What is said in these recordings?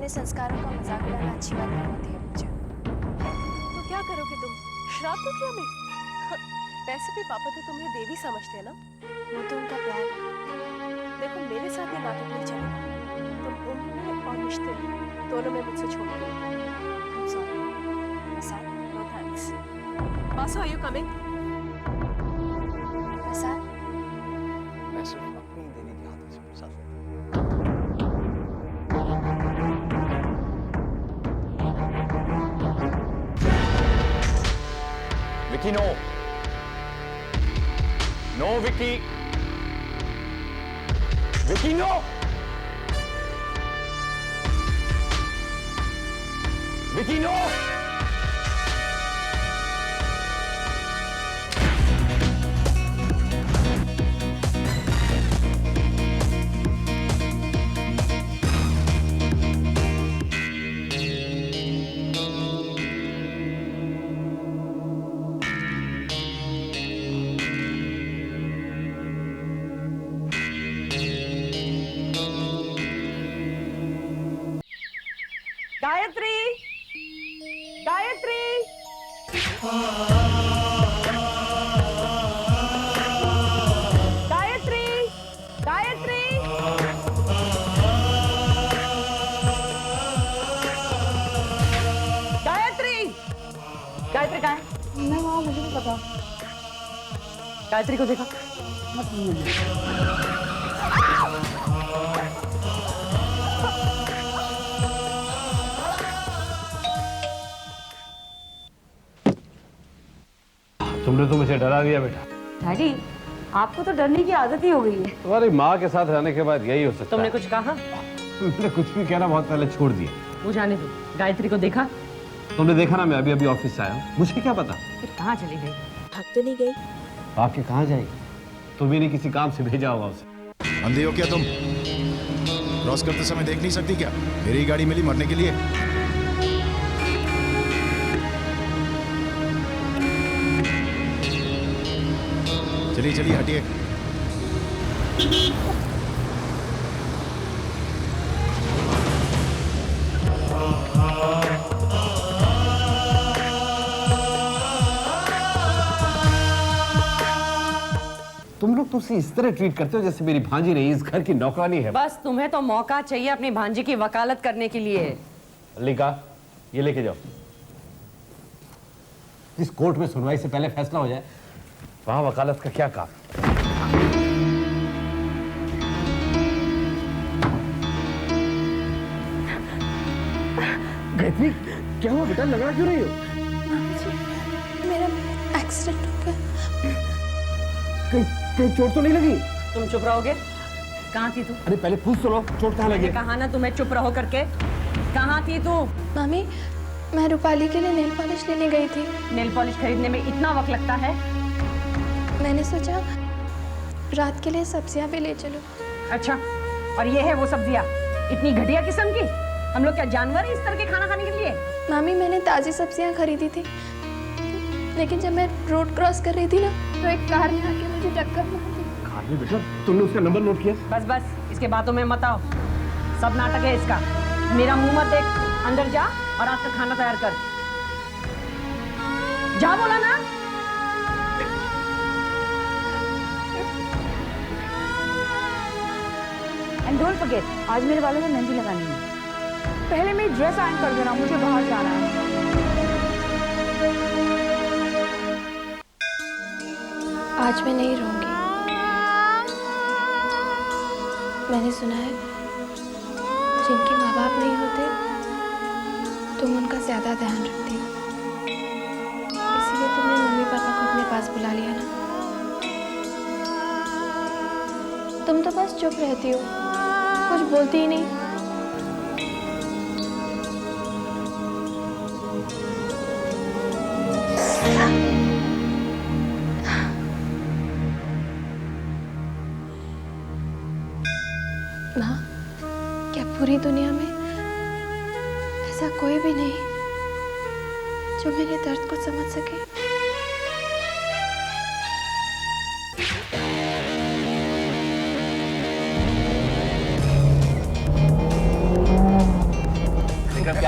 अपने संस्कारों का मजाक उड़ाना अच्छी बात नहीं होती है पूजा। तो क्या करोगे तुम? श्राप दोगे हमें? वैसे भी पापा तो तुम्हें देवी समझते हैं ना। वो तो उनका प्यार है। देखो मेरे साथ ये नाटक नहीं चलेगा। तुम उम्र में और रिश्ते में दोनों में मुझसे छोड़ दो। I'm sorry. Prasad, no thanks. Basu, are you coming? Prasad, मैं सिर्फ अपनी देवी की हाथ से प्रसाद लेता हूं। Vicky no, no Vicky, Vicky no, Vicky no. Gayatri, Gayatri, Gayatri, Gayatri, Gayatri, Gayatri कहाँ है? मैं वहाँ, मुझे नहीं पता। गायत्री को देखा? तुमने तो मुझे डरा दिया बेटा। डैडी, आपको तो डरने की आदत ही हो गई है। तुम्हारी माँ के साथ रहने के बाद यही हो सकता तुमने है। कुछ कहा? तुमने कुछ भी कहना बहुत पहले छोड़ दिया। वो जाने दो। गायत्री को देखा? तुमने देखा ना, मैं अभी अभी ऑफिस से आया हूँ, मुझे क्या पता। फिर कहाँ चली गई? थक तो नहीं गई? आपके कहाँ जाएगी? तुम्हें नहीं किसी काम से भेजा होगा उसे। अंधे हो क्या तुम? क्रॉस करते समय देख नहीं सकती क्या? मेरी गाड़ी मिली मरने के लिए। चलिए चलिए हटिए। तुम लोग तो उसे इस तरह ट्रीट करते हो जैसे मेरी भांजी नहीं, इस घर की नौकरानी है। बस तुम्हें तो मौका चाहिए अपनी भांजी की वकालत करने के लिए। लिखा, ये लेके जाओ। इस कोर्ट में सुनवाई से पहले फैसला हो जाए, वहां वकालत का क्या काम? गायत्री, क्या हुआ बेटा, लगा क्यों रही हो? मेरा एक्सीडेंट हो गया। कहीं चोट तो नहीं लगी? तुम चुप रहोगे? कहाँ थी तू? अरे पहले पूछ तो लो, चोट कहाँ लगी? कहा ना तुम्हें चुप रहो करके। कहाँ थी तू? मामी, मैं रूपाली के लिए नेल पॉलिश लेने गई थी। नेल पॉलिश खरीदने में इतना वक्त लगता है? मैंने सोचा रात के लिए सब्जियां भी ले चलो। अच्छा, और ये है वो सब्जियाँ? इतनी घटिया किस्म की? हम लोग क्या जानवर हैं इस तरह के खाना खाने के लिए? मामी, मैंने ताज़ी सब्जियां खरीदी थी, लेकिन जब मैं रोड क्रॉस कर रही थी ना, तो एक कार ने आके मुझे टक्कर मार दी। कार में बेटा, तुमने उसका नंबर नोट किया? बस बस, इसके बातों में मत आओ। सब नाटक है इसका। मेरा मुंह मत देख, अंदर जा और रात का खाना तैयार कर। जा बोला ना। एंड डोंट फॉरगेट, आज मेरे बालों में मेहंदी लगानी है। पहले मेरी ड्रेस आयरन कर देना, मुझे बाहर जाना है। आज मैं नहीं रहूंगी। मैंने सुना है जिनके माँ बाप नहीं होते तुम उनका ज्यादा ध्यान रखती हो, इसीलिए तुमने मम्मी पापा को अपने पास बुला लिया ना। तुम तो बस चुप रहती हो, कुछ बोलती ही नहीं। माँ, क्या पूरी दुनिया में ऐसा कोई भी नहीं जो मेरे दर्द को समझ सके?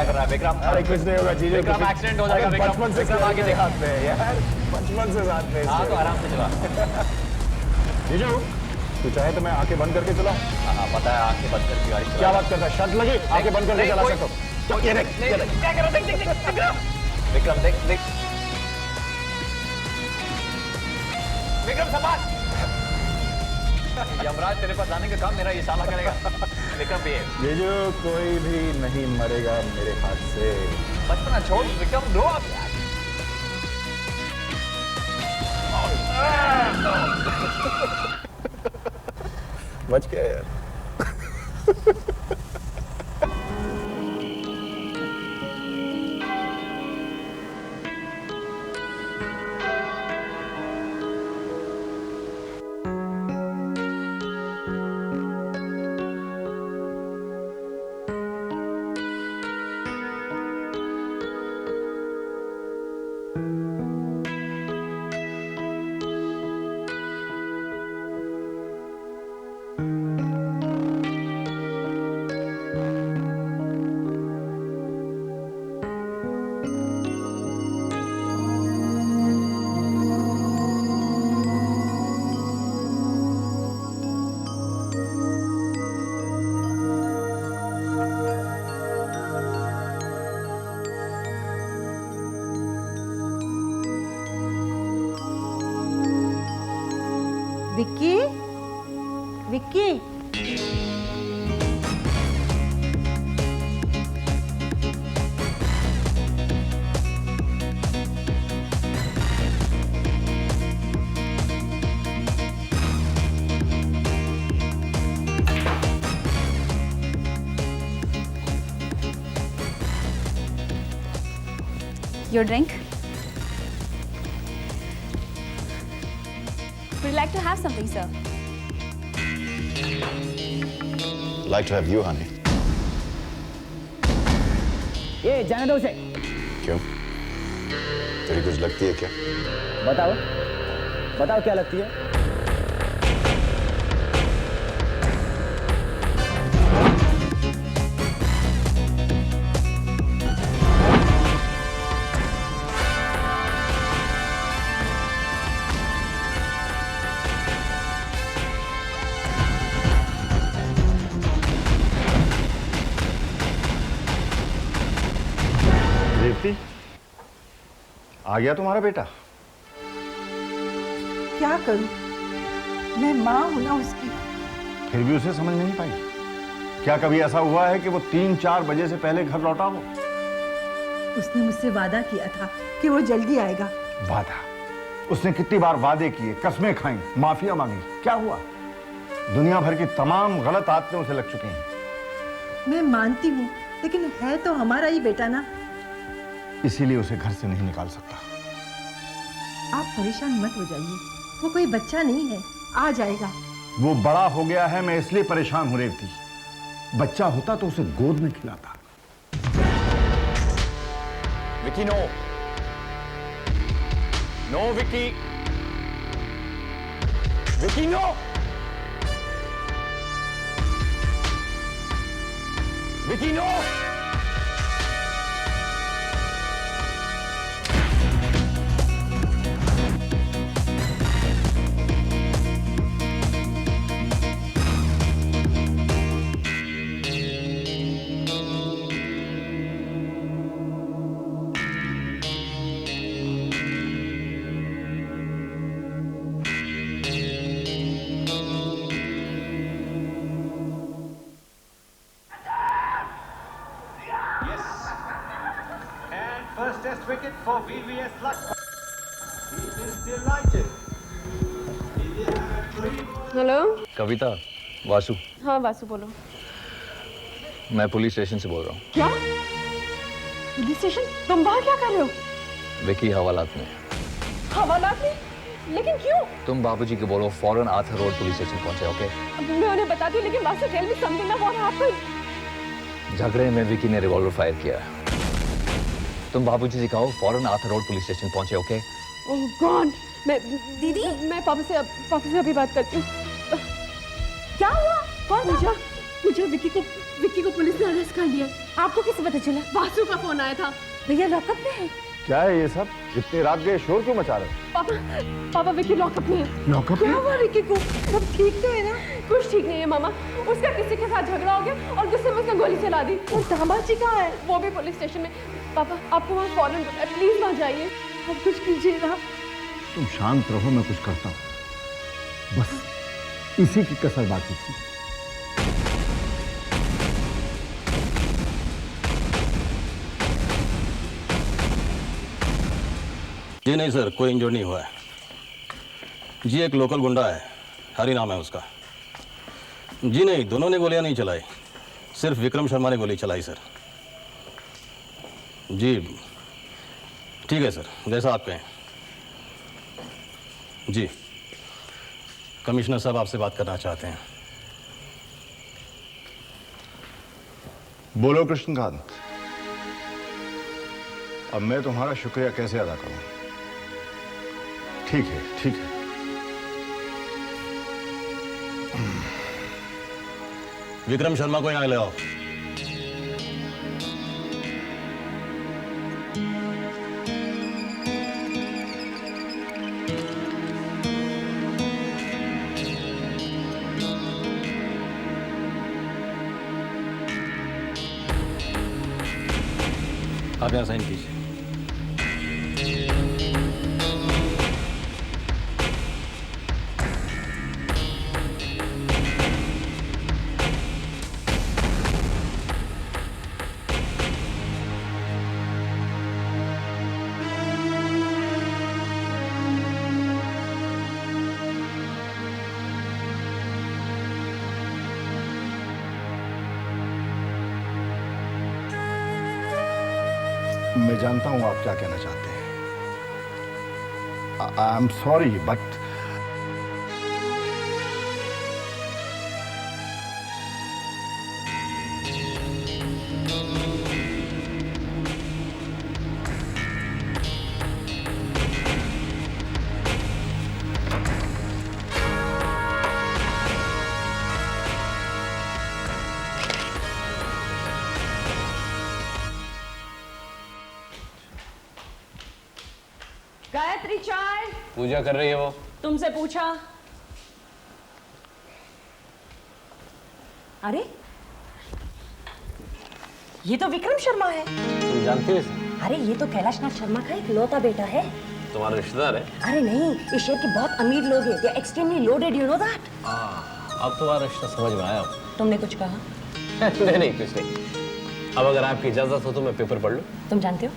कर रहा है विक्रम? अरे कुछ नहीं होगा जीजू। विक्रम, एक्सीडेंट हो जाएगा विक्रम। बचपन से विक्रम, आगे देख। साथ में यार, बचपन से साथ में। हाँ तो आराम से चला। जीजू तू चाहे तो मैं आंखें बंद करके चलाऊं? हाँ पता है, आंखें बंद करके गाड़ी चला। क्या बात करता है, शर्त लगी आंखें बंद करके चला सकता हूं। तो ये देख क्या करो, देख देख देख विक्रम, विक्रम देख देख, विक्रम संभाल। यमराज तेरे पास आने का काम मेरा ये साला करेगा। विक्रम भी है। जीजू कोई भी नहीं मरेगा मेरे हाथ से। बचपना छोड़ विक्रम, रो अब यार। बच गया यार। Vicky, Vicky, Your drink? Would you like to have something, sir? Like to have you, honey. ये जाने दो उसे। क्यों? तेरी कुछ लगती है क्या? बताओ, बताओ क्या लगती है? रेवती, आ गया तुम्हारा बेटा? क्या करूं? मैं माँ हूं ना उसकी। फिर भी उसे समझ नहीं पाई। क्या कभी ऐसा हुआ है कि वो 3-4 बजे से पहले घर लौटा हो? उसने मुझसे वादा किया था कि वो जल्दी आएगा। वादा? उसने कितनी बार वादे किए, कस्में खाई, माफिया मांगी, क्या हुआ? दुनिया भर की तमाम गलत आदतें उसे लग चुकी हैं। मैं मानती हूँ, लेकिन है तो हमारा ही बेटा ना। इसीलिए उसे घर से नहीं निकाल सकता। आप परेशान मत हो जाइए, वो कोई बच्चा नहीं है, आ जाएगा। वो बड़ा हो गया है, मैं इसलिए परेशान हूं रेवती। बच्चा होता तो उसे गोद में खिलाता। Vicky no, no Vicky, Vicky no, Vicky no. First test wicket for VVS Luck. He is delighted. Hello. Kavita, Vasu, हाँ वासु बोलो। मैं पुलिस स्टेशन से बोल रहा हूँ। क्या? Police station? तुम वहाँ क्या कर रहे हो? विकी हवालात में। हवालात में? लेकिन क्यों? तुम बाबूजी को बोलो फौरन आर्थर रोड पुलिस स्टेशन पहुंचे, ओके? मैं उन्हें बताती हूँ, लेकिन वासु टेल मी समथिंग ना व्हाट हैपेंड। झगड़े में विकी ने रिवॉल्वर फायर किया। तुम बाबूजी से कहो फौरन आर्थर रोड पुलिस स्टेशन पहुंचे, ओके? ओह गॉड, मैं दीदी, मैं पापा से अभी बात करती हूँ। क्या हुआ? कौन पूजा? मुझे विक्की को पुलिस ने अरेस्ट कर लिया। आपको किससे पता चला? वासु का फोन आया था। भैया लॉकअप में है। क्या है ये सब? इतनी रात गए शोर क्यों मचा रहे? पापा विक्की लॉकअप में है। लॉकअप क्या हुआ विक्की को? सब ठीक तो है ना? कुछ ठीक नहीं है मामा, उसका किसी के साथ झगड़ा हो गया और गुस्से में उसने गोली चला दी। और दामाजी कहाँ है? वो भी पुलिस स्टेशन में। पापा आपको वहाँ फौरन प्लीज वहाँ जाइए। अब कुछ कीजिए ना। तुम शांत रहो, मैं कुछ करता हूँ। बस इसी की कसर बाकी थी। जी नहीं सर, कोई इंजर्ड नहीं हुआ है जी। एक लोकल गुंडा है, हरी नाम है उसका। जी नहीं, दोनों ने गोलियां नहीं चलाई, सिर्फ विक्रम शर्मा ने गोली चलाई सर। जी ठीक है सर, जैसा आप कहें। जी कमिश्नर साहब आपसे बात करना चाहते हैं। बोलो कृष्णकांत, अब मैं तुम्हारा शुक्रिया कैसे अदा करूं? ठीक है, ठीक है। विक्रम शर्मा को यहाँ ले आओ। आप यहाँ साइन कीजिए। मैं जानता हूं आप क्या कहना चाहते हैं। I am sorry but Gayatri चाय। पूजा कर रही है वो। तुमसे पूछा? अरे ये तो विक्रम शर्मा है। तुम जानती हो इसे? अरे ये तो कैलाश नाथ शर्मा का एक लौता बेटा है। तुम्हारा रिश्तेदार है? अरे नहीं, इस शहर के बहुत अमीर लोग हैं। They extremely loaded, you know that. अब तुम्हारा रिश्ता समझ में आया। तुमने कुछ कहा? नहीं कुछ नहीं। अब अगर आपकी इजाजत हो तो मैं पेपर पढ़ लूं। तुम जानते हो,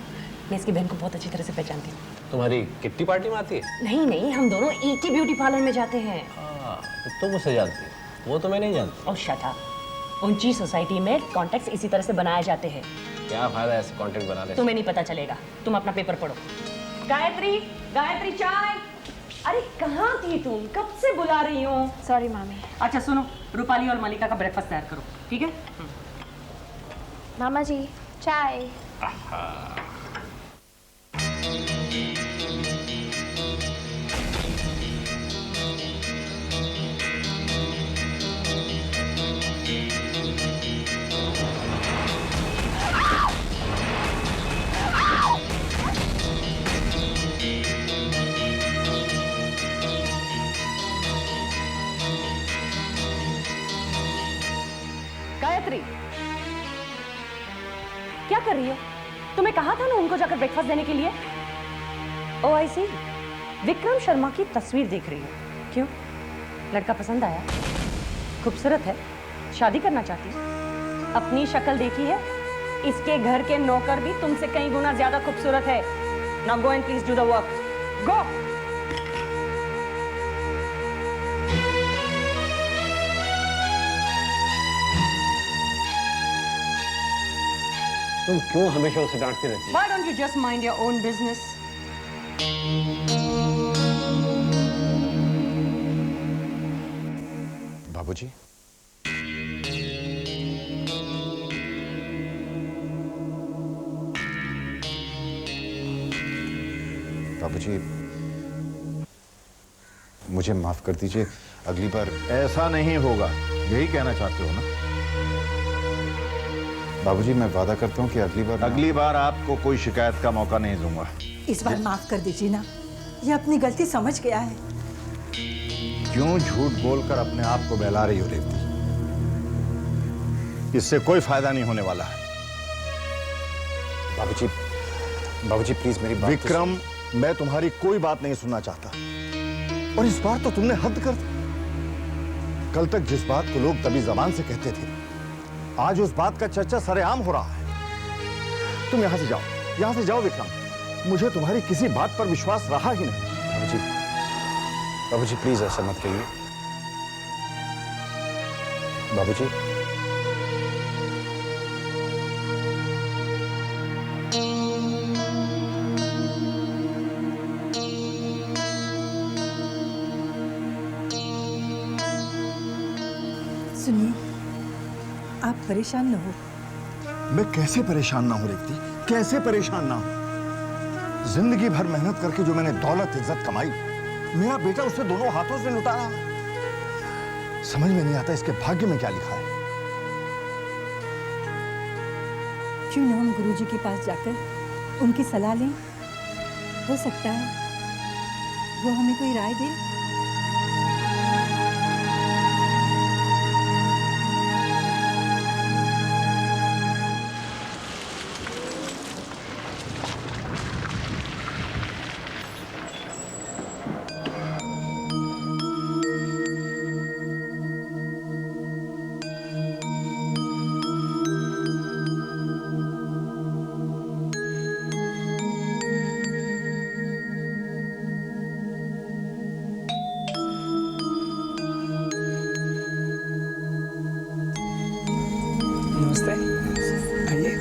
मैं इसकी बहन को बहुत अच्छी तरह से पहचानती हूँ। तुम्हारी किट्टी पार्टी में आती है? नहीं नहीं, हम दोनों एक ही ब्यूटी पार्लर में जाते हैं। तो तुम उसे जानती हो, वो तो मैं नहीं जानती। और शट अप। ऊंची सोसाइटी में कॉन्टेक्ट्स इसी तरह से बनाए जाते हैं। क्या फायदा ऐसे कॉन्टेक्ट बनाने से? तुम्हें नहीं पता चलेगा। तुम अपना पेपर पढ़ो। गायत्री, गायत्री चाय। अरे कहाँ थी तुम? कब से बुला रही हूँ। सॉरी मामी। अच्छा सुनो, रूपाली और मलिका का ब्रेकफास्ट तैयार करो, ठीक है? मामा जी चाय। गायत्री, क्या कर रही हो? तुम्हें कहा था ना उनको जाकर ब्रेकफास्ट देने के लिए। ओह आई सी, विक्रम शर्मा की तस्वीर देख रही हो। क्यों? लड़का पसंद आया? खूबसूरत है? शादी करना चाहती हो? अपनी शक्ल देखी है? इसके घर के नौकर भी तुमसे कई गुना ज्यादा खूबसूरत है। Now go and please do the work. Go. तुम क्यों हमेशा उसे डांटती रहती हो? Why don't you just mind your own business? बाबूजी, बाबूजी मुझे माफ कर दीजिए। अगली बार ऐसा नहीं होगा, यही कहना चाहते हो ना? बाबूजी, मैं वादा करता हूँ कि अगली बार आपको कोई शिकायत का मौका नहीं दूंगा। इस बार माफ कर दीजिए ना, ये अपनी गलती समझ गया है। क्यों झूठ बोलकर अपने आप को बहला रही हो रेवती? इससे कोई फायदा नहीं होने वाला है। बाबूजी प्लीज मेरी बात। विक्रम, मैं तुम्हारी कोई बात नहीं सुनना चाहता, और इस बार तो तुमने हद कर दी। कल तक जिस बात को लोग तभी जबान से कहते थे, आज उस बात का चर्चा सरेआम हो रहा है। तुम यहां से जाओ विक्रम। मुझे तुम्हारी किसी बात पर विश्वास रहा ही नहीं। बाबूजी प्लीज ऐसा मत कहिए। बाबूजी, सुनिए, आप परेशान न हो। मैं कैसे परेशान ना हूं रेवती, कैसे परेशान ना हूं? जिंदगी भर मेहनत करके जो मैंने दौलत इज्जत कमाई, मेरा बेटा उसे दोनों हाथों से लुटा रहा है। समझ में नहीं आता इसके भाग्य में क्या लिखा है। क्यों ना हम गुरुजी के पास जाकर उनकी सलाह लें? हो सकता है वो हमें कोई राय दे। नमस्ते। आइए।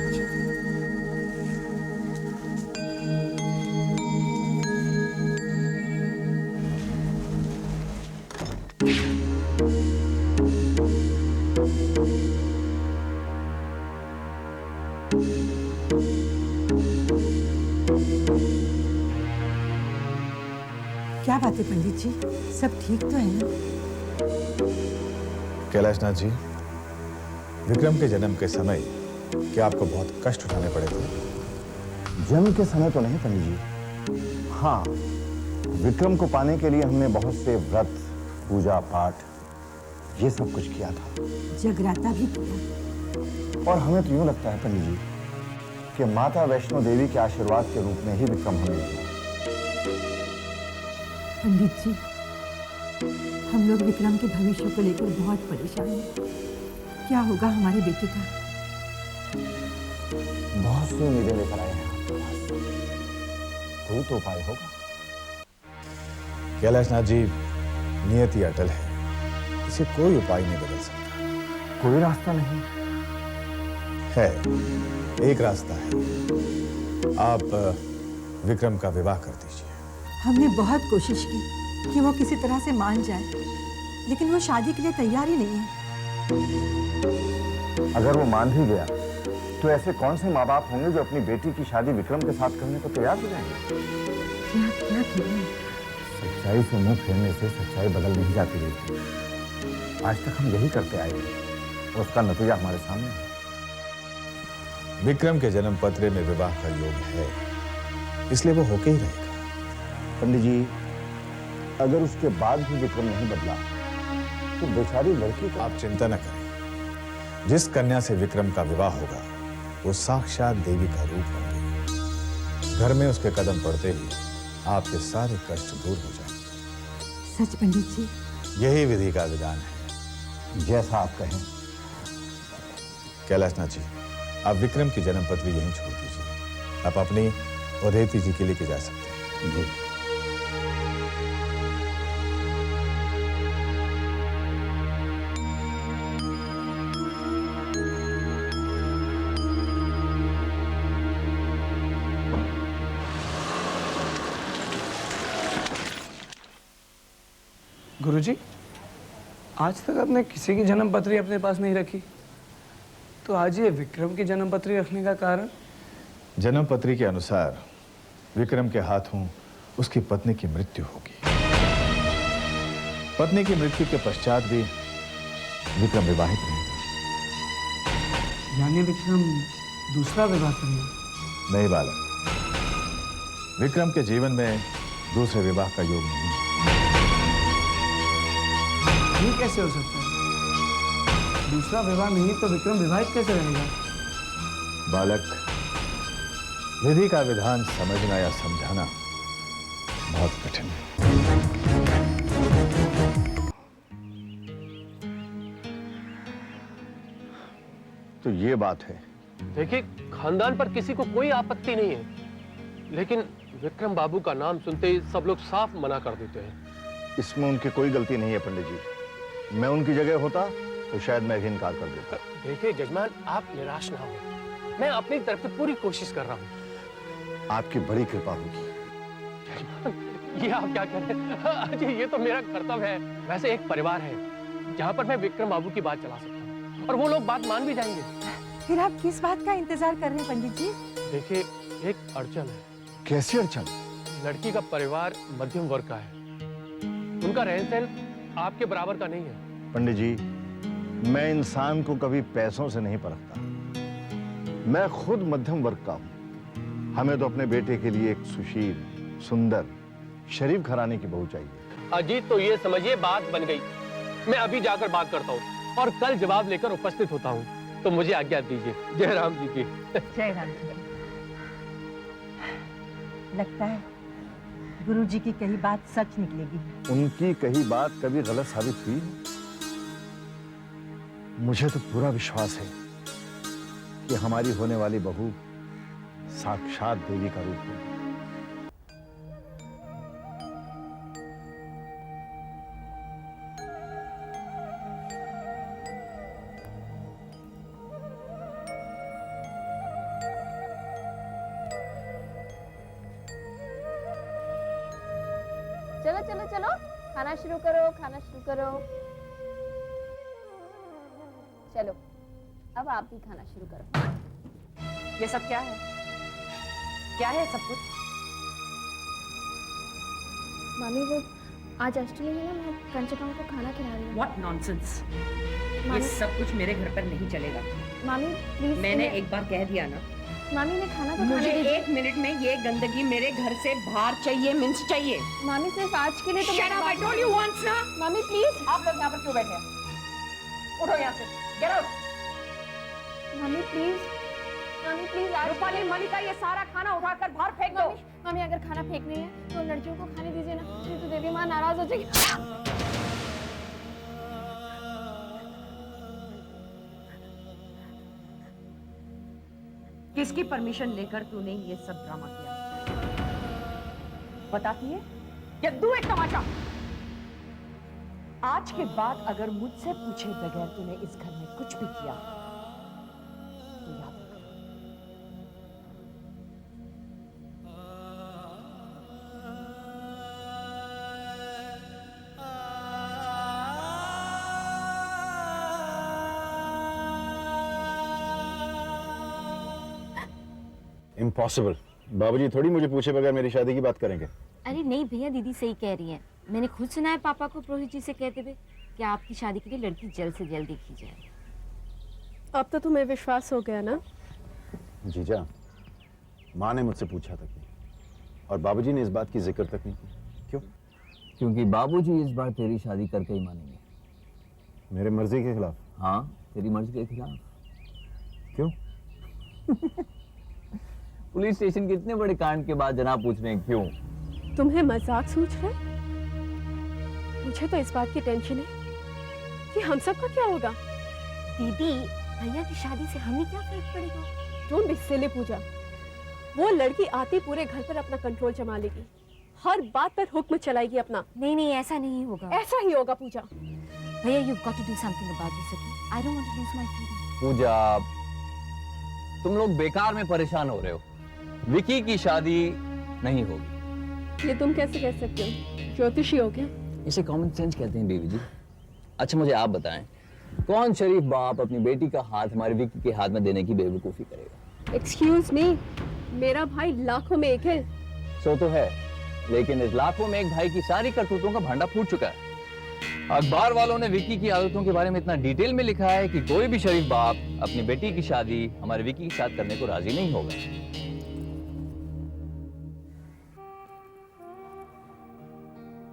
क्या बात है पंडित जी, सब ठीक तो है ना? कैलाशनाथ जी, विक्रम के जन्म के समय क्या आपको बहुत कष्ट उठाने पड़े थे? जन्म के समय तो नहीं पंडित जी। हाँ, विक्रम को पाने के लिए हमने बहुत से व्रत, पूजा पाठ, ये सब कुछ किया था। जगराता भी किया। और हमें तो यूं लगता है पंडित जी कि माता वैष्णो देवी के आशीर्वाद के रूप में ही विक्रम हमें मिला। पंडित जी, हम लोग विक्रम के भविष्य को लेकर बहुत परेशान हैं। क्या होगा हमारे बेटे का? बहुत सी उम्मीदें लेकर आए हैं आपके पास, कोई तो उपाय होगा। कैलाशनाथ जी, नियति अटल है, इसे कोई उपाय नहीं बदल सकता। कोई रास्ता नहीं है? एक रास्ता है, आप विक्रम का विवाह कर दीजिए। हमने बहुत कोशिश की कि वो किसी तरह से मान जाए, लेकिन वो शादी के लिए तैयार ही नहीं है। अगर वो मान ही गया तो ऐसे कौन से माँ बाप होंगे जो अपनी बेटी की शादी विक्रम के साथ करने को तैयार हो जाएंगे? क्या सच्चाई से मुंह फेरने से सच्चाई बदल नहीं जाती रहती। आज तक हम यही करते आए हैं, उसका नतीजा हमारे सामने है। विक्रम के जन्म पत्र में विवाह का योग है, इसलिए वो होके ही रहेगा। पंडित जी, अगर उसके बाद भी विक्रम नहीं बदला तो बेचारी लड़की का। आप चिंता न करें, जिस कन्या से विक्रम का विवाह होगा वो साक्षात देवी का रूप होगी। घर में उसके कदम पड़ते ही आपके सारे कष्ट दूर हो जाएंगे। सच पंडित जी? यही विधि का विधान है। जैसा आप कहें। कैलाशनाथ जी, आप विक्रम की जन्म पत्री यहीं छोड़ दीजिए। आप अपनी और रेवती जी के लेके जा सकते हैं। जी। गुरुजी, आज तक आपने किसी की जन्म पत्री अपने पास नहीं रखी, तो आज ये विक्रम की जन्म पत्री रखने का कारण? जन्म पत्री के अनुसार विक्रम के हाथों उसकी पत्नी की मृत्यु होगी। पत्नी की मृत्यु के पश्चात भी विक्रम विवाहित रहेगा। यानी विक्रम दूसरा विवाह करना? नहीं बालक, विक्रम के जीवन में दूसरे विवाह का योग नहीं। ये कैसे हो सकता है? दूसरा विवाह नहीं तो विक्रम विवाहित कैसे रहेगा? बालक, विधि का विधान समझना या समझाना बहुत कठिन है। तो ये बात है। देखिए, खानदान पर किसी को कोई आपत्ति नहीं है, लेकिन विक्रम बाबू का नाम सुनते ही सब लोग साफ मना कर देते हैं। इसमें उनकी कोई गलती नहीं है पंडित जी। मैं उनकी जगह होता तो शायद मैं भी इनकार कर देता। देखिए जजमान, आप निराश ना हो, मैं अपनी तरफ से पूरी कोशिश कर रहा हूँ। आपकी बड़ी कृपा होगी। जजमान, ये आप क्या कह रहे हैं? अजय, ये तो मेरा कर्तव्य है। वैसे एक परिवार है जहाँ पर मैं विक्रम बाबू की बात चला सकता हूँ और वो लोग बात मान भी जाएंगे। फिर आप किस बात का इंतजार कर रहे हैं पंडित जी? देखिए, एक अड़चन है। कैसी अड़चन? लड़की का परिवार मध्यम वर्ग का है, उनका रहन सहन आपके बराबर का नहीं है। पंडित जी, मैं इंसान को कभी पैसों से नहीं परखता। मैं खुद मध्यम वर्ग का हूं। हमें तो अपने बेटे के लिए एक सुशील, सुंदर, शरीफ घराने की बहू चाहिए। अजीत, तो ये समझिए बात बन गई। मैं अभी जाकर बात करता हूँ और कल जवाब लेकर उपस्थित होता हूँ। तो मुझे आज्ञा दीजिए। जय राम जी की। जय राम जी। लगता है गुरुजी की कही बात सच निकलेगी। उनकी कही बात कभी गलत साबित हुई? मुझे तो पूरा विश्वास है कि हमारी होने वाली बहू साक्षात देवी का रूप है। चलो चलो चलो, खाना शुरू करो, खाना शुरू करो। चलो, अब आप भी खाना शुरू करो। ये सब क्या है? क्या है सब कुछ? मामी, वो आज अष्टमी है ना, मैं कंचकाओं को खाना खिला रही हूँ। What nonsense! ये सब कुछ मेरे घर पर नहीं चलेगा। मामी प्लीज। मैंने एक बार कह दिया ना। मामी ने खाना तो मुझे खाने दीजिए। 1 मिनट में ये गंदगी मेरे घर से बाहर चाहिए, मिन्स चाहिए। मामी सिर्फ आज के लिए तो। Shut up! I told you once ना। मामी प्लीज। आप लोग यहाँ पर क्यों बैठे हैं? उठो यहाँ से। Get out! मामी प्लीज, मामी प्लीज। रूपाली, मलिका, ये सारा खाना उठाकर बाहर फेंक दो। मामी अगर खाना फेंक रही है तो लड़कियों को खाने दीजिए ना, नहीं तो देवी माँ नाराज हो जाएगी। किसकी परमिशन लेकर तूने ये सब ड्रामा किया? बताती है या दू एक तमाचा? आज के बाद अगर मुझसे पूछे बगैर तूने इस घर में कुछ भी किया तो याद रखना। इम्पॉसिबल। बाबूजी थोड़ी मुझे पूछे बगैर मेरी शादी की बात करेंगे। अरे नहीं भैया, दीदी सही कह रही है। मैंने खुद सुना है पापा को पुरोहित जी से कहते हुए कि आपकी शादी के लिए लड़की जल्द से जल्द देखी जाए। अब तो तुम्हें विश्वास हो गया ना? जीजा, माँ ने मुझसे पूछा तक नहीं और बाबूजी ने इस बात की जिक्र तक नहीं की। क्यों? क्योंकि बाबूजी इस बार तेरी शादी करके ही मानेंगे। मेरे मर्जी के खिलाफ? हाँ, तेरी मर्जी के खिलाफ। क्यों? पुलिस स्टेशन के इतने बड़े कांड के बाद जनाब पूछ रहे हैं क्यों? तुम्हें मजाक सूझ रहा है? मुझे तो इस बात की टेंशन है कि हम सबका क्या होगा। दीदी, भैया की शादी से हमें क्या फर्क पड़ेगा? डोंट बी सिली पूजा। वो लड़की आती पूरे घर पर अपना कंट्रोल जमा लेगी, हर बात पर हुक्म चलाएगी अपना। नहीं नहीं, ऐसा नहीं होगा। ऐसा ही होगा पूजा। भैया, you've got to do something about this, okay? I don't want to lose my freedom. पूजा, तुम लोग बेकार में परेशान हो रहे हो। विकी की शादी नहीं होगी। ये तुम कैसे कह सकते हो? ज्योतिषी हो क्या? इसे कॉमन सेंस कहते हैं बीवी जी। अच्छा मुझे आप बताएं, कौन शरीफ बाप अपनी बेटी का हाथ हमारे विकी के हाथ में देने की बेवकूफी करेगा? एक्सक्यूज मी, मेरा भाई लाखों में एक है। सो तो है, लेकिन इस लाखों में एक भाई की सारी करतूतों का भांडा फूट चुका है। अखबार वालों ने विक्की की आदतों के बारे में इतना डिटेल में लिखा है कि कोई भी शरीफ बाप अपनी बेटी की शादी हमारे विक्की के साथ करने को राजी नहीं होगा।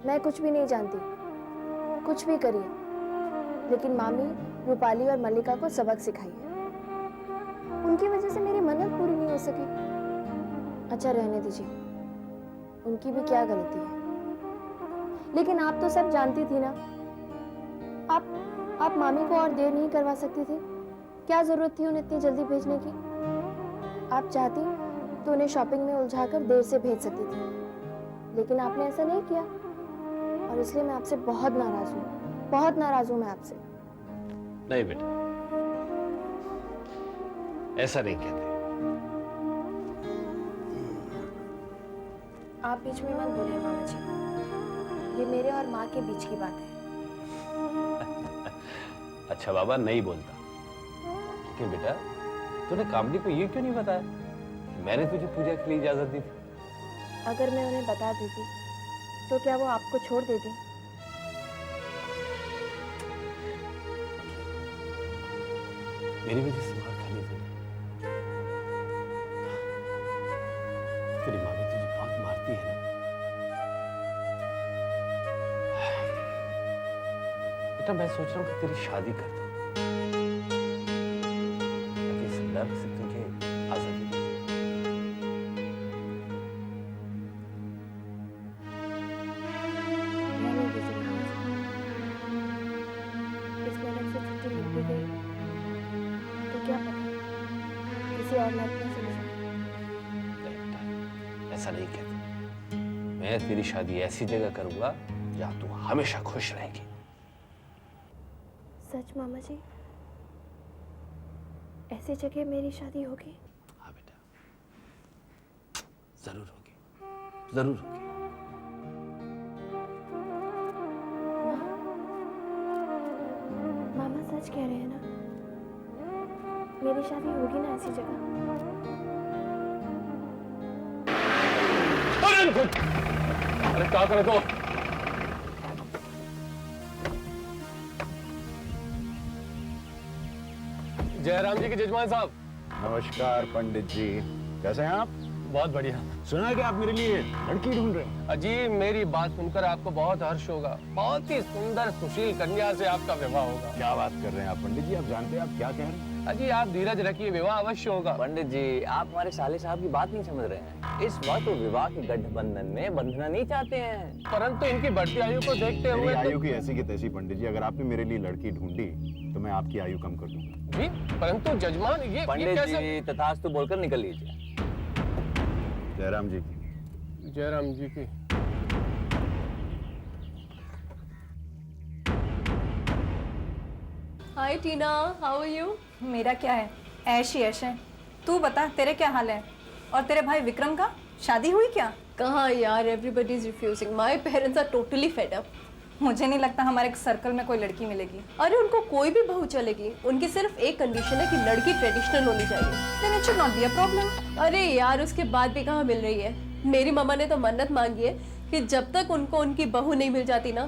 मैं कुछ भी नहीं जानती, कुछ भी करिए, लेकिन मामी रूपाली और मल्लिका को सबक सिखाइए। उनकी वजह से मेरी मन्नत पूरी नहीं हो सकी। अच्छा रहने दीजिए, उनकी भी क्या गलती है। लेकिन आप तो सब जानती थी ना, आप मामी को और देर नहीं करवा सकती थी। क्या जरूरत थी उन्हें इतनी जल्दी भेजने की? आप चाहती तो उन्हें शॉपिंग में उलझाकर देर से भेज सकती थी, लेकिन आपने ऐसा नहीं किया और इसलिए मैं आपसे बहुत नाराज हूँ। बहुत नाराज हूँ मैं आपसे। नहीं बेटा, ऐसा नहीं कहते। आप बीच में मत बोलिए मामा जी, ये मेरे और माँ के बीच की बात है। अच्छा बाबा, नहीं बोलता। लेकिन बेटा, तूने कामनी को ये क्यों नहीं बताया? मैंने तुझे पूजा के लिए इजाजत दी थी। अगर मैं उन्हें बता देती तो क्या वो आपको छोड़ देती? मेरी वजह से मार खा ली तूने। तेरी मामी तुझे बहुत मारती है ना? बेटा, मैं सोच रहा हूँ कि तेरी शादी कर दूं, ताकि इस डर से तुझे आजादी मिल जाए। रहने दीजिए मामा जी। इस मेहनत से छुट्टी मिल भी गई तो क्या पता किसी और मर्द में से मिल जाए। ऐसा नहीं कहता। मैं तेरी शादी ऐसी जगह करूंगा जहां तू हमेशा खुश रहेगी। सच मामा जी? ऐसी जगह मेरी शादी होगी? हाँ बेटा, जरूर होगी, जरूर होगी। मामा सच कह रहे हैं ना? मेरी शादी होगी ना ऐसी जगह? अरे क्या करे तो? जयराम जी के जजमान साहब। नमस्कार पंडित जी, कैसे हैं आप? बहुत बढ़िया। सुना है कि आप मेरे लिए लड़की ढूंढ रहे हैं। अजी, मेरी बात सुनकर आपको बहुत हर्ष होगा। बहुत ही सुंदर सुशील कन्या से आपका विवाह होगा। क्या बात कर रहे हैं आप पंडित जी? आप जानते हैं आप क्या कह रहे हैं? अजी, आप धीरज रखिए, विवाह अवश्य होगा। पंडित जी, आप हमारे साले साहब की बात नहीं समझ रहे हैं। इस वक्त वो विवाह के गठबंधन में बंधना नहीं चाहते हैं, परंतु इनकी बढ़ती आयु को देखते हुए आयु की ऐसी की तैसी पंडित जी, अगर आपने मेरे लिए लड़की ढूंढी तो मैं आपकी आयु कम कर दूंगा। जी, परंतु जजमान ये पंडित कैसे? जी तथास्तु बोलकर निकल लीजिए। जयराम जी की। जयराम जी की। हाय टीना, हाउ आर यू? मेरा क्या है, ऐश ही ऐश है। तू बता, तेरे क्या हाल है? और तेरे भाई विक्रम का शादी हुई क्या? कहाँ यार, everybody is refusing. My parents are totally fed up. मुझे नहीं लगता हमारे सर्कल में कोई लड़की मिलेगी। अरे उनको कोई भी बहू चलेगी, उनकी सिर्फ एक कंडीशन है कि लड़की ट्रेडिशनल होनी चाहिए। Then it should not be a problem। अरे यार, उसके बाद भी कहाँ मिल रही है? मेरी मामा ने तो मन्नत मांगी है कि जब तक उनको उनकी बहू नहीं मिल जाती ना,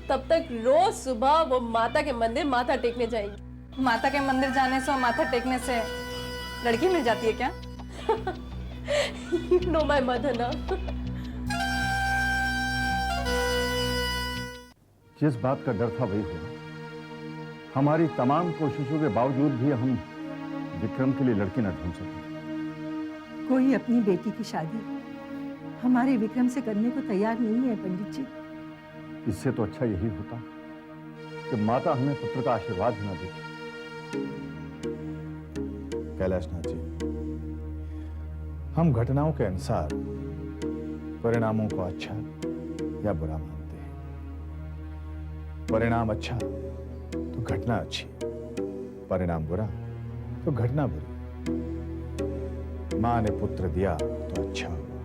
तब तक रोज सुबह वो माता के मंदिर माथा टेकने जाएंगी। माता के मंदिर जाने से और माथा टेकने से लड़की मिल जाती है क्या? You know my mother ना। जिस बात का डर था वही हुआ। हमारी तमाम कोशिशों के बावजूद भी हम विक्रम के लिए लड़की न ढूंढ सके। कोई अपनी बेटी की शादी हमारे विक्रम से करने को तैयार नहीं है पंडित जी। इससे तो अच्छा यही होता कि माता हमें पुत्र का आशीर्वाद ही न देती। कैलाशनाथ जी, हम घटनाओं के अनुसार परिणामों को अच्छा या बुरा मानते हैं। परिणाम अच्छा तो घटना अच्छी, परिणाम बुरा तो घटना बुरी। मां ने पुत्र दिया तो अच्छा हुआ,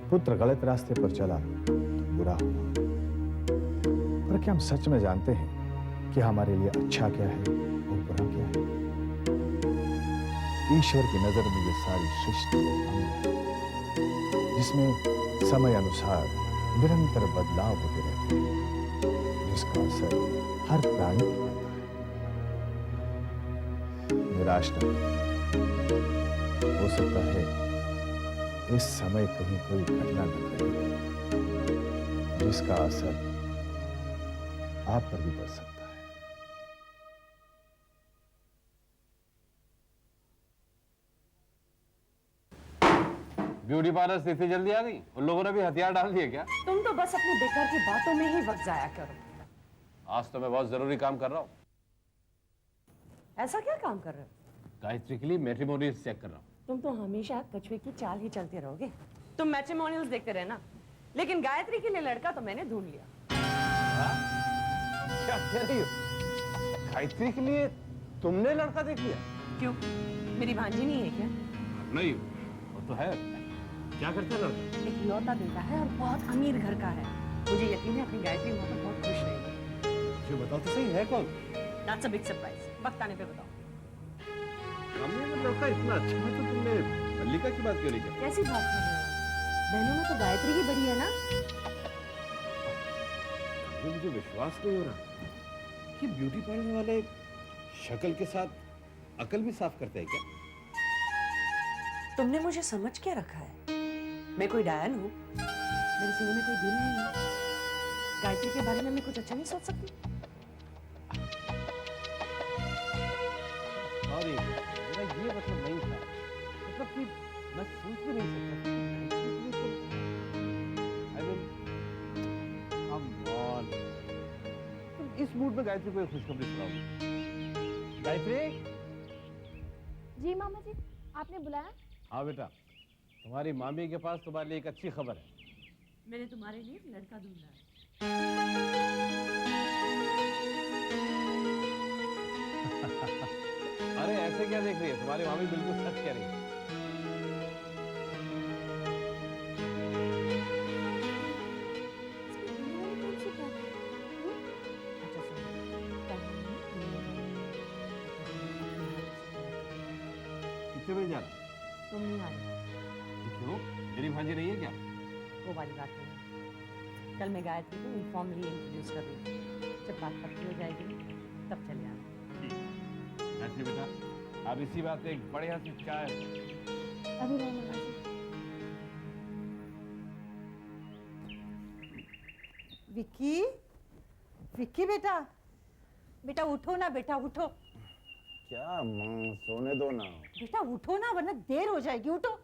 पुत्र गलत रास्ते पर चला तो बुरा हुआ। पर क्या हम सच में जानते हैं कि हमारे लिए अच्छा क्या है और बुरा क्या है? ईश्वर की नजर में ये सारी सृष्टि अंग है, जिसमें समय अनुसार निरंतर बदलाव होते रहते हैं। जिसका असर हर प्राणी पर पड़ता है। निराश न हो सकता है इस समय कहीं कोई घटना घट रही है जिसका असर आप पर भी पड़ सकता है। ब्यूटी पार्लर से इतनी जल्दी आ गई? उन लोगों ने भी हथियार डाल दिए क्या? तुम तो बस अपनी बेकार की बातों में ही वक्त जाया करो। आज तो मैं बहुत जरूरी काम कर रहा हूँ। ऐसा क्या काम कर रहे हो? गायत्री के लिए मैट्रिमोनियल्स चेक कर रहा हूँ। तुम तो हमेशा कछुए की चाल ही चलते रहोगे। तुम मैट्रिमोनियल्स देखते रहना, लेकिन गायत्री के लिए लड़का तो मैंने ढूंढ लिया। क्या कह रही हो? गायत्री के लिए तुमने लड़का देख लिया? क्यों, मेरी भांजी नहीं है क्या? नहीं, वो तो है। क्या करता है लड़का? एक लौता बेटा है और बहुत अमीर घर का है। मुझे यकीन है अपनी गायत्री वहां पर बहुत खुश रहेगी। जो बताओ तो सही है कौन? That's a big surprise। वक्त आने पे बताओ। हमने वो लड़का इतना अच्छा है तो तुमने मल्लिका की बात क्यों नहीं की? कैसी बात कर रहे हो? बहनों में तो गायत्री ही बड़ी है ना? ये मुझे विश्वास नहीं हो रहा कि ब्यूटी पार्लर वाले शक्ल के साथ अकल भी साफ करते हैं क्या? तुमने मुझे समझ क्या रखा है? मैं कोई डायन हूँ? मेरे सीने में कोई दिल नहीं है। गायत्री के बारे में मैं कुछ अच्छा नहीं सोच सकती? सॉरी, मेरा ये मतलब नहीं था। मतलब कि मैं सोच भी नहीं सकता कि गायत्री के लिए I mean, come on। तुम इस मूड में गायत्री को एक खुशखबरी सुनाओगी? गायत्री? जी मामा जी, आपने बुलाया? हाँ बेटा, तुम्हारी मामी के पास तुम्हारे लिए एक अच्छी खबर है। मैंने तुम्हारे लिए एक लड़का ढूंढा है। अरे ऐसे क्या देख रही है? तुम्हारी मामी बिल्कुल सच कह रही है। कितने बजे जाना? तुम नहीं आए। क्यों? मेरी भांजी नहीं है क्या? वो वाली बात नहीं। कल मैं गायत्री को इनफॉर्मली इंट्रोड्यूस कर दूंगी। जब बात पक्की हो जाएगी तब चले आना। गायत्री बेटा, अब इसी बात पे एक बढ़िया सी चाय। अभी नहीं मामा जी। विक्की, विक्की बेटा, बेटा उठो ना, बेटा उठो। क्या माँ, सोने दो ना। बेटा उठो ना, वरना देर हो जाएगी, उठो।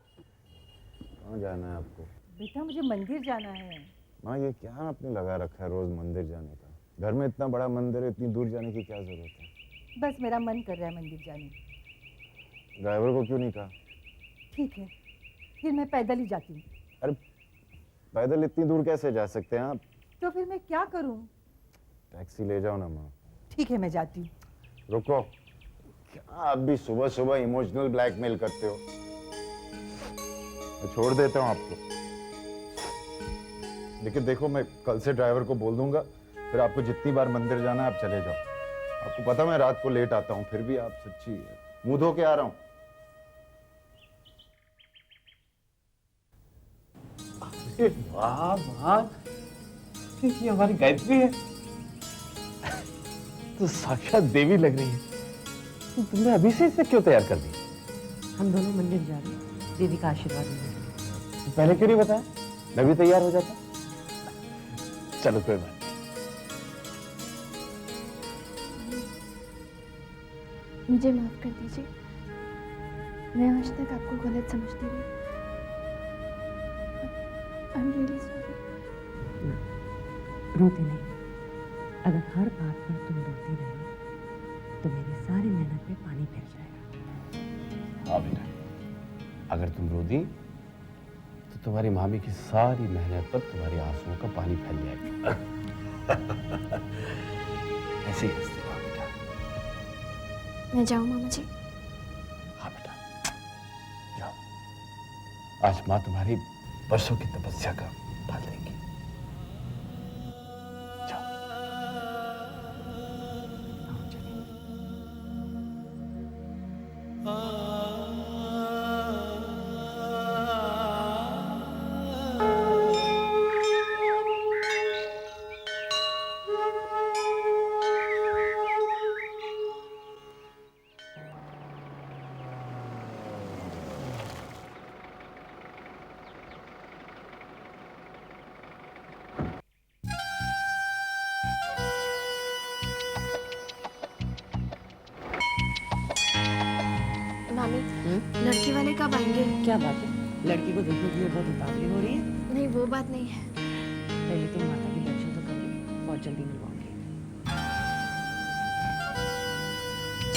कहाँ जाना है आपको? बेटा मुझे मंदिर जाना है। माँ ये क्या आपने लगा रखा है रोज मंदिर जाने का? घर में इतना बड़ा मंदिर है, इतनी दूर जाने की क्या जरूरत है? बस मेरा मन कर रहा है मंदिर जाने की। ड्राइवर को क्यों नहीं कहा? ठीक है, फिर मैं पैदल ही जाती हूँ। अरे पैदल इतनी दूर कैसे जा सकते हैं आप? तो फिर मैं क्या करूँ? टैक्सी ले जाओ ना माँ। ठीक है, मैं जाती हूँ। रुको, क्या आप भी सुबह सुबह इमोशनल ब्लैकमेल करते हो? मैं छोड़ देता हूँ आपको, लेकिन देखो मैं कल से ड्राइवर को बोल दूंगा, फिर आपको जितनी बार मंदिर जाना है आप चले जाओ। आपको पता मैं रात को लेट आता हूँ, फिर भी आप सच्ची मुंह धो के आ रहा हूँ। वाह वाह, ये हमारी गायत्री है तो साक्षात देवी लग रही है। तो तुमने अभी से इसे क्यों तैयार कर दी? हम दोनों मंदिर जा रहे हैं देवी का आशीर्वाद लेने। तो पहले क्यों नहीं बताया? मैं भी तैयार हो जाता। चलो कोई बात नहीं। मुझे माफ कर दीजिए, मैं आज तक आपको गलत समझती रही। I'm really sorry। रोती नहीं। अगर हर बात पर तुम रोती रही तो मेरी सारी मेहनत पे पानी फिर जाएगा। हाँ बेटा, अगर तुम रो दी तो तुम्हारी मामी की सारी मेहनत पर तुम्हारी आंसुओं का पानी फैल जाएगा। ऐसे ही हंसती रहो बेटा। मैं जाऊँ मामा जी? हाँ बेटा, जाओ। आज माँ तुम्हारी बरसों की तपस्या का फल देंगी। जाओ। कब आएंगे? क्या बात है, लड़की को देखने के लिए बहुत उतावली हो रही है? नहीं, वो बात नहीं है। पहले तुम माता के दर्शन तो कर लो, बहुत जल्दी मिलवाऊंगी।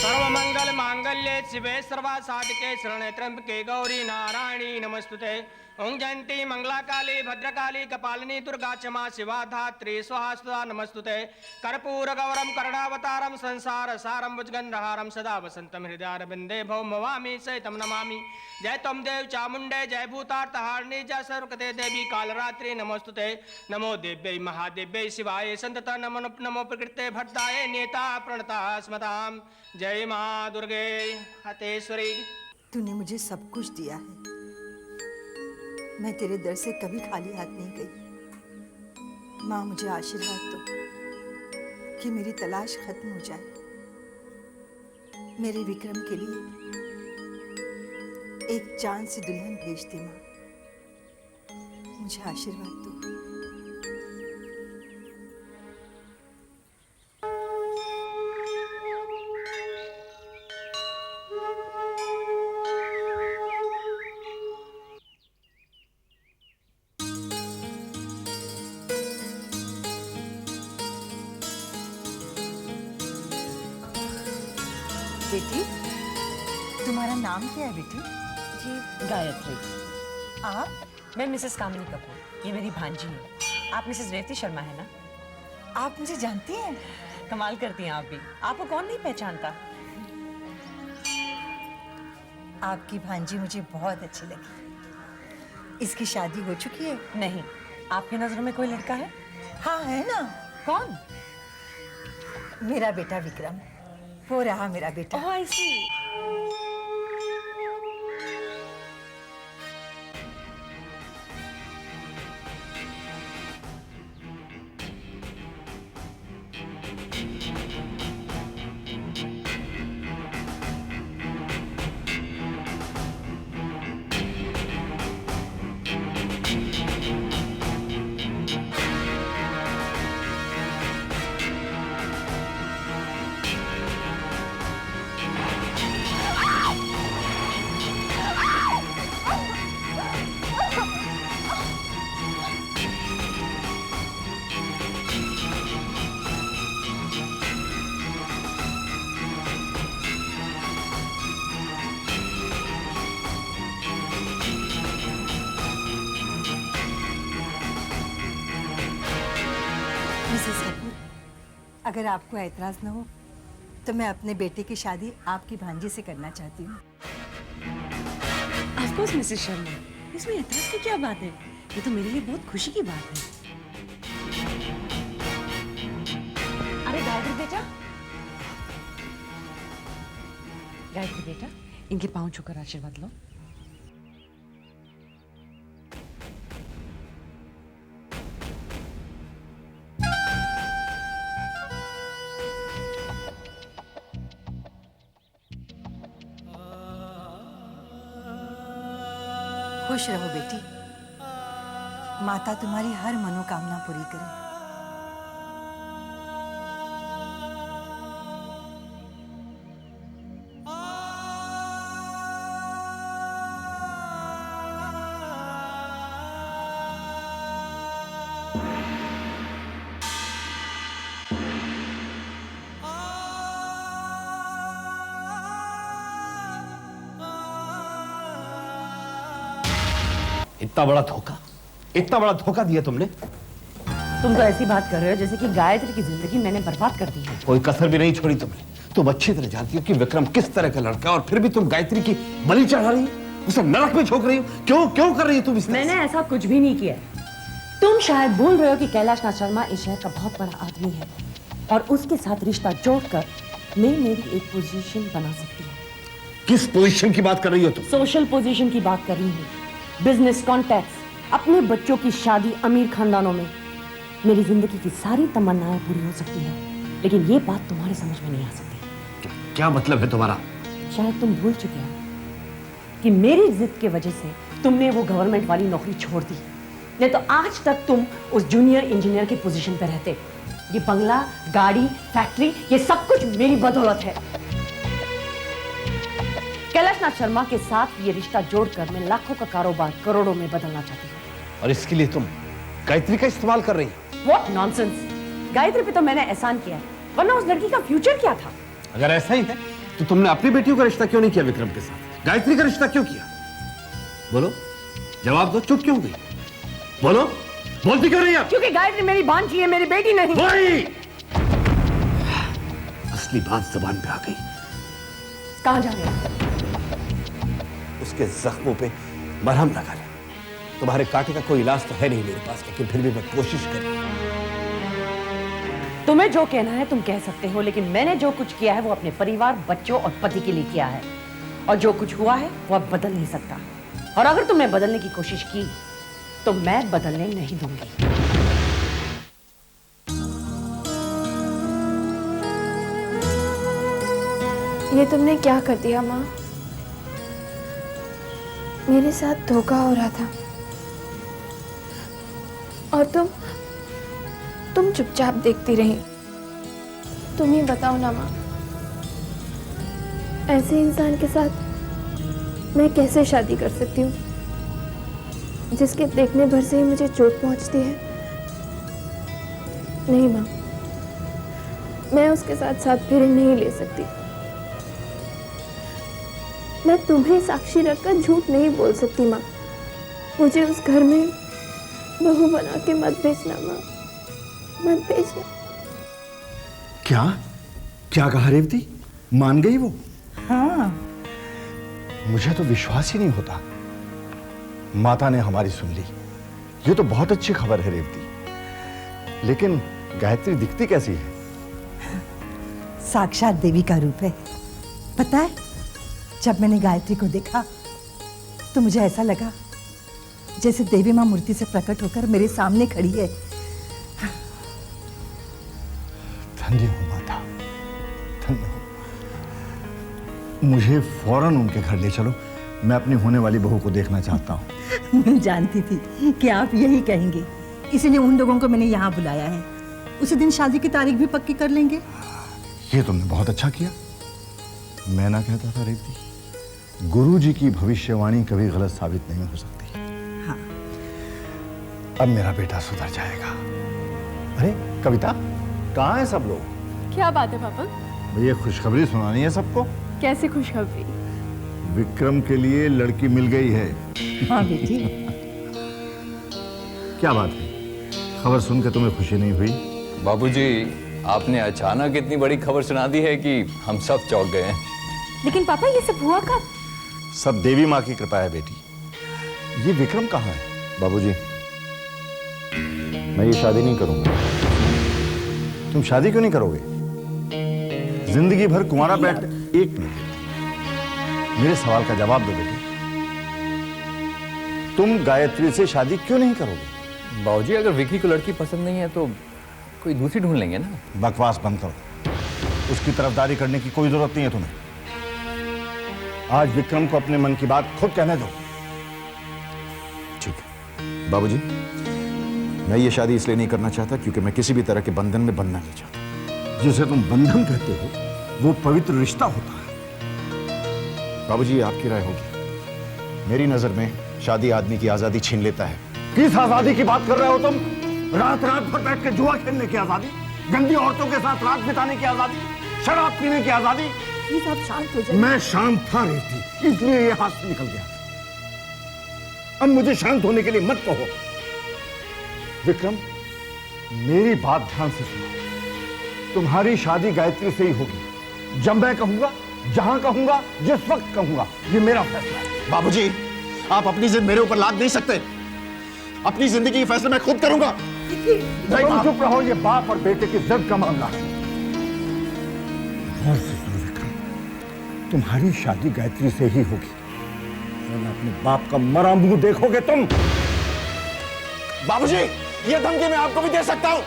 सर्वमंगल मांगल्ये शिवे सर्वा साधिके शरणे त्र्यंबके गौरी नारायणी नमस्तुते। ओं जयंती मंगला काली भद्रकाली कपालिनी दुर्गा क्षमा शिवा धात्री स्वाहा स्वधा नमस्तुते। कर्पूर गौरम करुणावतारम संसार सारम भुजगंधहारम सदा वसंतम हृदयारविंदे भौमवामी सहितम नमामि। जय तम देव चामुंडे जय भूतार्थहारिणी जय सर्वकृते देवी कालरात्रि नमस्तुते। नमो देव्यै महादेव्यै शिवाय संतत नमो प्रकृते भट्टाय नेता प्रणता स्मताम। जय माँ दुर्गे हतेश्वरी। तूने मुझे सब कुछ दिया है, मैं तेरे दर से कभी खाली हाथ नहीं गई। माँ मुझे आशीर्वाद दो कि मेरी तलाश खत्म हो जाए। मेरे विक्रम के लिए एक चांद सी दुल्हन भेज दे माँ, मुझे आशीर्वाद दो। बेटी, तुम्हारा नाम क्या है बेटी? जी गायत्री। आप? मैं मिसेस कामिनी कपूर, ये मेरी भांजी है। आप मिसेस रेवती शर्मा है ना? आप मुझे जानती हैं? कमाल करती हैं आप भी, आपको कौन नहीं पहचानता। आपकी भांजी मुझे बहुत अच्छी लगी। इसकी शादी हो चुकी है? नहीं। आपकी नजरों में कोई लड़का है? हाँ है ना। कौन? मेरा बेटा विक्रम, वो रहा मेरा बेटा। ओह आई सी। मिसेस कपूर, अगर आपको ऐतराज न हो तो मैं अपने बेटे की शादी आपकी भांजी से करना चाहती हूँ। ऑफ कोर्स मिसेस शर्मा, इसमें ऐतराज की क्या बात है? ये तो मेरे लिए बहुत खुशी की बात है। अरे गायत्री बेटा, गायत्री बेटा, इनके पांव छूकर आशीर्वाद लो। खुश रहो बेटी, माता तुम्हारी हर मनोकामना पूरी करे। इतना बड़ा धोखा दिया तुमने। तुम तो ऐसी बात कर रहे हो जैसे कि गायत्री की जिंदगी मैंने बर्बाद कर दी है। कोई कसर भी नहीं छोड़ी तुमने। तुम अच्छी तरह जानती हो कि विक्रम किस तरह का लड़का है और फिर भी तुम गायत्री की बलि चढ़ा रही हो, उसे नरक में झोंक रही हो। क्यों कर रही हो तुम इस तरह? मैंने ऐसा कुछ भी नहीं किया। तुम शायद भूल रहे हो कि कैलाश नाथ शर्मा इस शहर का बहुत बड़ा आदमी है और उसके साथ रिश्ता जोड़कर मैं मेरी एक पोजीशन बना सकती हूँ। किस पोजीशन की बात कर रही हो तुम? सोशल पोजीशन की बात कर रही हूँ। बिजनेस कॉन्टैक्ट्स, अपने बच्चों की शादी अमीर खानदानों में। मेरी जिंदगी की सारी तमन्नाएं पूरी हो सकती हैं, लेकिन ये बात तुम्हारे समझ में नहीं आ सकती। क्या मतलब है तुम्हारा? शायद तुम भूल चुके हो कि मेरी जिद के वजह से तुमने वो गवर्नमेंट वाली नौकरी छोड़ दी, नहीं तो आज तक तुम उस जूनियर इंजीनियर की पोजीशन पर रहते। ये बंगला, गाड़ी, फैक्ट्री, ये सब कुछ मेरी बदौलत है। कैलाशनाथ शर्मा के साथ ये रिश्ता जोड़कर मैं लाखों का कारोबार करोड़ों में बदलना चाहती हूँ। और इसके लिए तुम गायत्री का इस्तेमाल कर रही हो? What nonsense! गायत्री पे तो मैंने एहसान किया है, वरना उस लड़की का फ्यूचर क्या था? अगर ऐसा ही है तो तुमने अपनी बेटियों का रिश्ता क्यों नहीं किया विक्रम के साथ? गायत्री का रिश्ता क्यों किया? बोलो, जवाब दो। चुप क्यों गई? बोलो, बोलती क्यों नहीं आप? क्योंकि गायत्री मेरी भांजी है, मेरी बेटी नहीं। वही असली बात जबान पे आ गई। कहाँ जा रहे हैं? उसके जख्मों पे मरहम लगा रहे। तुम्हारे कांटे का कोई इलाज तो है नहीं मेरे पास, लेकिन फिर भी मैं कोशिश कर रहा हूं। तुम्हें जो कहना है तुम कह सकते हो, लेकिन मैंने जो कुछ किया है वो अपने परिवार, बच्चों और पति के लिए किया है, और जो कुछ हुआ है वो अब बदल नहीं सकता। और अगर तुमने बदलने की कोशिश की तो मैं बदलने नहीं दूंगी। ये तुमने क्या कर दिया माँ? मेरे साथ धोखा हो रहा था और तुम चुपचाप देखती रही। तुम ही बताओ ना माँ, ऐसे इंसान के साथ मैं कैसे शादी कर सकती हूँ जिसके देखने भर से ही मुझे चोट पहुँचती है? नहीं माँ, मैं उसके साथ साथ फेरे नहीं ले सकती। मैं तुम्हें साक्षी रखकर झूठ नहीं बोल सकती माँ। मुझे उस घर में बहू बना के मत भेजना माँ, मत भेजना। क्या क्या कहा रेवती? मान गई वो? हाँ। मुझे तो विश्वास ही नहीं होता। माता ने हमारी सुन ली। ये तो बहुत अच्छी खबर है रेवती। लेकिन गायत्री दिखती कैसी है? साक्षात देवी का रूप है। पता है, जब मैंने गायत्री को देखा तो मुझे ऐसा लगा जैसे देवी मां मूर्ति से प्रकट होकर मेरे सामने खड़ी है। धन्य हो माता, धन्य हो। मुझे फौरन उनके घर ले चलो। मैं अपनी होने वाली बहू को देखना चाहता हूँ। मैं जानती थी कि आप यही कहेंगे, इसलिए उन लोगों को मैंने यहाँ बुलाया है। उसी दिन शादी की तारीख भी पक्की कर लेंगे। ये तुमने बहुत अच्छा किया। मैं ना कहता था रेवती, गुरुजी की भविष्यवाणी कभी गलत साबित नहीं हो सकती। हाँ। अब मेरा बेटा सुधर जाएगा। अरे कविता, कहाँ है सब लोग? क्या बात है पापा? भैया खुशखबरी सुनानी है सबको। कैसी खुशखबरी? विक्रम के लिए लड़की मिल गई है। हाँ बेटी। क्या बात है, खबर सुन के तुम्हें खुशी नहीं हुई? बाबूजी, आपने अचानक इतनी बड़ी खबर सुना दी है कि हम सब चौंक गए हैं। लेकिन पापा ये सब हुआ कब? सब देवी माँ की कृपा है बेटी। ये विक्रम कहाँ है? बाबूजी, मैं ये शादी नहीं करूंगा। तुम शादी क्यों नहीं करोगे? जिंदगी भर कुंवारा बैठ। एक मिनट, मेरे सवाल का जवाब दो बेटी। तुम गायत्री से शादी क्यों नहीं करोगे? बाबूजी, अगर विकी को लड़की पसंद नहीं है तो कोई दूसरी ढूंढ लेंगे ना। बकवास बंद करो। उसकी तरफदारी करने की कोई जरूरत नहीं है तुम्हें। आज विक्रम को अपने मन की बात खुद कहने दो। ठीक है बाबूजी, मैं ये शादी इसलिए नहीं करना चाहता क्योंकि मैं किसी भी तरह के बंधन में बंधना नहीं चाहता। जिसे तुम बंधन कहते हो वो पवित्र रिश्ता होता है। बाबूजी, आपकी राय होगी। मेरी नजर में शादी आदमी की आजादी छीन लेता है। किस आजादी की बात कर रहे हो तुम? रात रात भर बैठ के जुआ खेलने की आजादी, गंदी औरतों के साथ रात बिताने की आजादी, शराब पीने की आजादी। प्लीज आप शांत हो जाइए। मैं शांत था रेवती, इसलिए ये हाथ से निकल गया। अब मुझे शांत होने के लिए मत कहो। विक्रम, मेरी बात ध्यान से सुनो। तुम्हारी शादी गायत्री से ही होगी। जब मैं कहूंगा, जहां कहूंगा, जिस वक्त कहूंगा। ये मेरा फैसला है। बाबूजी, आप अपनी जिद मेरे ऊपर लाद नहीं सकते। अपनी जिंदगी के फैसले मैं खुद करूंगा। तुम चुप रहो, ये बाप और बेटे की जिद का मामला है। गौर से सुनो विक्रम, तुम्हारी शादी गायत्री से ही होगी, वरना अपने बाप का मरा मुंह देखोगे तुम। बाबूजी, ये धमकी मैं आपको भी दे सकता हूं।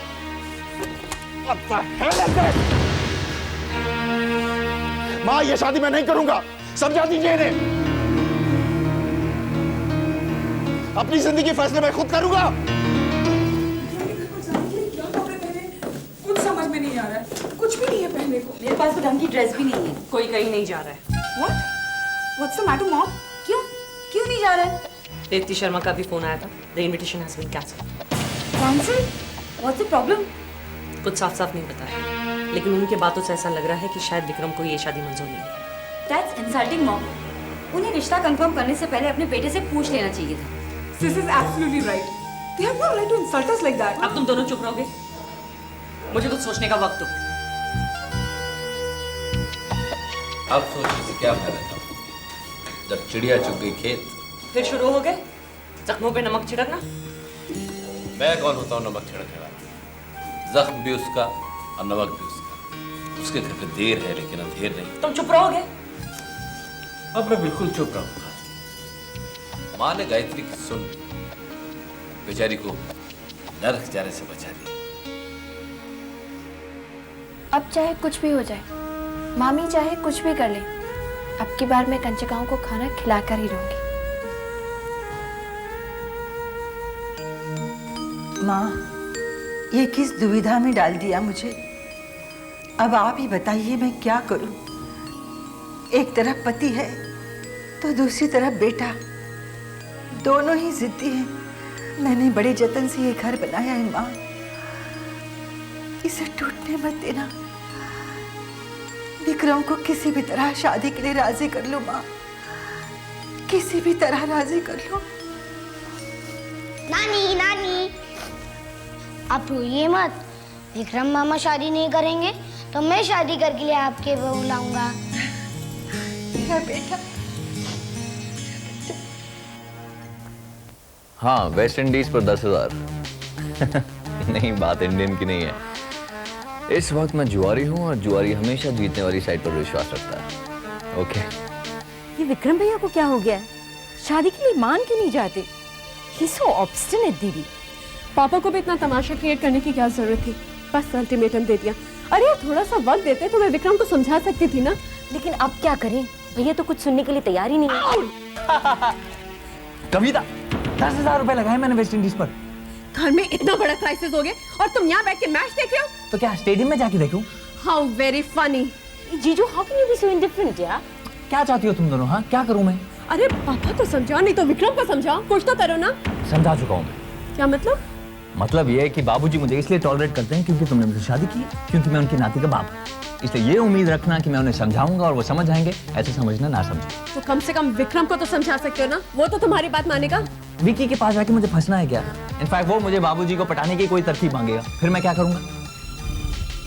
मां, ये शादी मैं नहीं करूंगा। समझा दीजिए इन्हें। अपनी जिंदगी फैसले मैं खुद करूंगा। कुछ समझ में नहीं आ रहा है। कुछ भी नहीं है पहनने को। मेरे पास तो ढंग की ड्रेस भी नहीं है। कोई कहीं नहीं जा रहा है। What? What's the matter, mom? क्यों क्यों नहीं जा रहे? दीप्ति शर्मा का भी फोन आया था। The invitation has been cancelled. Cancel? What's the problem? कुछ साफ साफ नहीं बताया, लेकिन उनके बातों से ऐसा लग रहा है कि शायद विक्रम को ये शादी मंजूर नहीं है। That's insulting, mom. उन्हें रिश्ता कंफर्म करने से पहले अपने बेटे से पूछ लेना चाहिए था। Sis is absolutely right. They have no right to insult us like that. अब तुम दोनों चुप रहोगे? मुझे कुछ सोचने का वक्त दो। अब सोचने से क्या फायदा था जब चिड़िया चुग गई खेत। फिर शुरू हो गए जख्मों पे नमक छिड़कना। मैं कौन होता हूँ नमक छिड़कने वाला? जख्म भी उसका और नमक भी उसका। उसके घर पे देर है लेकिन अंधेर नहीं। तुम चुप रहोगे? अब मैं बिल्कुल चुप रहूंगा। माँ ने गायत्री की सुन बेचारी को नरक जाने से बचा दिया। अब चाहे कुछ भी हो जाए, मामी चाहे कुछ भी कर ले, अब की बार मैं कंचकाओं को खाना खिलाकर ही रहूंगी। माँ, ये किस दुविधा में डाल दिया मुझे। अब आप ही बताइए मैं क्या करूं। एक तरफ पति है तो दूसरी तरफ बेटा, दोनों ही जिद्दी हैं। मैंने बड़े जतन से ये घर बनाया है माँ, इसे टूटने मत देना। विक्रम को किसी भी तरह शादी के लिए राजी कर लो माँ, किसी भी तरह राजी कर लो। नानी नानी, आप रोइए मत। विक्रम मामा शादी नहीं करेंगे तो मैं शादी करके लिए आपके बहू लाऊंगा। मेरा बेटा। हाँ, वेस्ट इंडीज पर 10,000। नहीं, बात इंडियन की नहीं है। इस वक्त मैं जुआरी हूँ और जुआरी हमेशा जीतने वाली साइड पर विश्वास रखता है। ओके। ये विक्रम भैया को क्या हो गया है? शादी के लिए मान क्यों नहीं जाते? He's so obstinate, दीदी। पापा को भी इतना तमाशा क्रिएट करने की क्या जरूरत थी? बस अल्टीमेटम दे दिया। अरे यार, थोड़ा सा वक्त देते तो मैं विक्रम को समझा सकती थी ना। लेकिन अब क्या करें? भैया तो कुछ सुनने के लिए तैयार ही नहीं है। कविता, 10,000 रुपए लगाए मैंने वेस्ट इंडीज पर। घर में इतना बड़ा क्राइसिस हो गया और तुम यहाँ बैठ के मैच देख रहे हो? तो क्या स्टेडियम में जाके देखूं? How very funny. जीजू, how can you be so indifferent यार? क्या चाहती हो तुम दोनों? हाँ, क्या करूं मैं? अरे पापा तो समझाओ, नहीं तो विक्रम को समझाओ, कुछ तो करो ना। समझा चुका हूं मैं। क्या मतलब? मतलब ये है कि बाबूजी मुझे इसलिए टॉलरेट करते हैं क्योंकि तुमने मुझसे शादी की, क्योंकि मैं उनकी नाती का बाप हूं। इसलिए ये उम्मीद रखना कि मैं उन्हें समझाऊंगा और वो समझ जाएंगे, ऐसे समझना ना समझे। तो कम से कम विक्रम को तो समझा सकते हो ना, वो तो तुम्हारी बात मानेगा। विकी के पास जाके मुझे फंसना है क्या? इनफैक्ट वो मुझे बाबूजी को पटाने की कोई तरकीब मांगेगा, फिर मैं क्या करूंगा?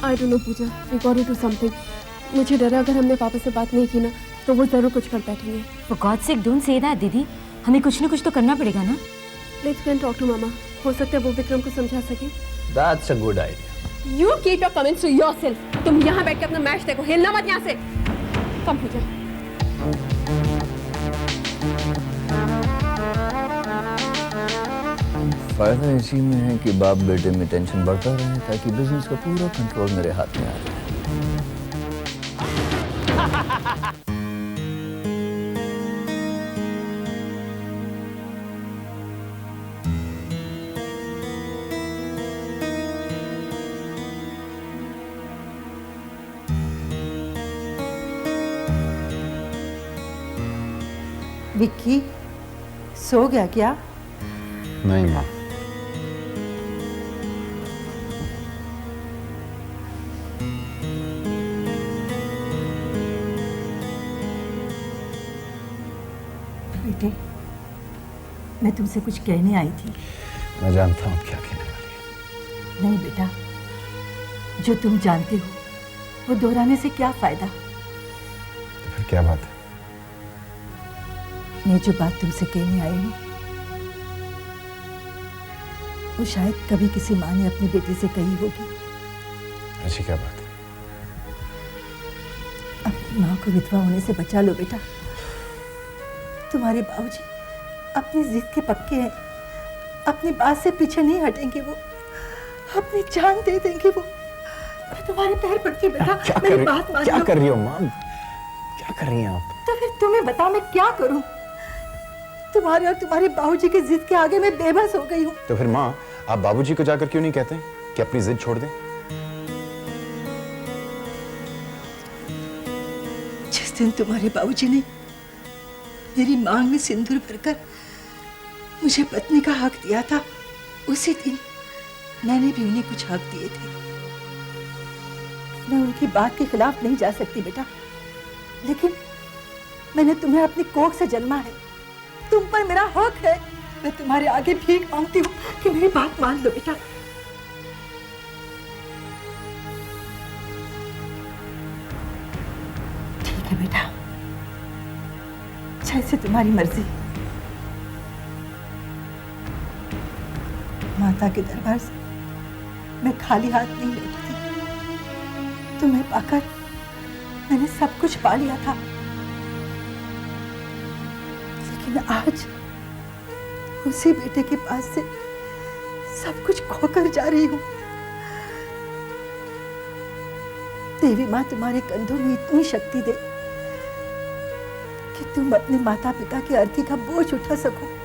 I don't know Puja, we gotta do something. मुझे डर है अगर हमने पापा से बात नहीं की ना तो वो जरूर कुछ कर बैठेंगे। For God's sake, don't say that, दीदी। हमें कुछ न कुछ तो करना पड़ेगा ना। Let's go and talk to मामा। हो सकता है वो विक्रम को समझा सके। That's a good idea. You keep your comments to yourself. तुम यहाँ बैठ के अपना मैच देखो, हिलना मत यहाँ से। कम पूजा। फायदा इसी में है कि बाप बेटे में टेंशन बढ़ता रहे ताकि बिजनेस का पूरा कंट्रोल मेरे हाथ में आ जाए। विक्की, सो गया क्या? नहीं माँ। बेटे, मैं तुमसे कुछ कहने आई थी। मैं जानता हूँ क्या कहने वाली नहीं बेटा, जो तुम जानते हो वो दोहराने से क्या फायदा। तो फिर क्या बात है? मैं जो बात तुमसे कहने आई हूँ वो शायद कभी किसी माँ ने अपनी बेटी से कही होगी। ऐसी क्या बात है? अपनी माँ को विधवा होने से बचा लो बेटा। तुम्हारे बाबूजी अपनी जिद के पक्के हैं, अपनी बात से पीछे नहीं हटेंगे। वो अपनी जान दे देंगे। वो मैं तुम्हारे पैर पड़ती बेटा, मेरी बात मान लो। क्या कर रही हो माँ? क्या कर रही हैं आप? तो फिर तुम्हें बता मैं क्या करूं? तुम्हारे और तुम्हारे बाबूजी की जिद के आगे मैं बेबस हो गई हूँ। तो फिर माँ, आप बाबूजी को जाकर क्यों नहीं कहते कि अपनी जिद छोड़ दें? जिस दिन तुम्हारे बाबूजी ने मेरी मांग में सिंदूर भरकर मुझे पत्नी का हक दिया था, उसी दिन मैंने भी उन्हें कुछ हक दिए थे। मैं उनकी बात के खिलाफ नहीं जा सकती बेटा, लेकिन मैंने तुम्हें अपनी कोख से जन्मा है, तुम पर मेरा हक है। मैं तुम्हारे आगे भीख मांगती हूँ कि मेरी बात मान लो बेटा। ठीक है बेटा, जैसे तुम्हारी मर्जी। माता के दरबार से मैं खाली हाथ नहीं लौटती। तुम्हें पाकर मैंने सब कुछ पा लिया था, लेकिन आज उसी बेटे के पास से सब कुछ खोकर जा रही हूँ। देवी माँ तुम्हारे कंधों में इतनी शक्ति दे कि तुम अपने माता पिता की अर्थी का बोझ उठा सको।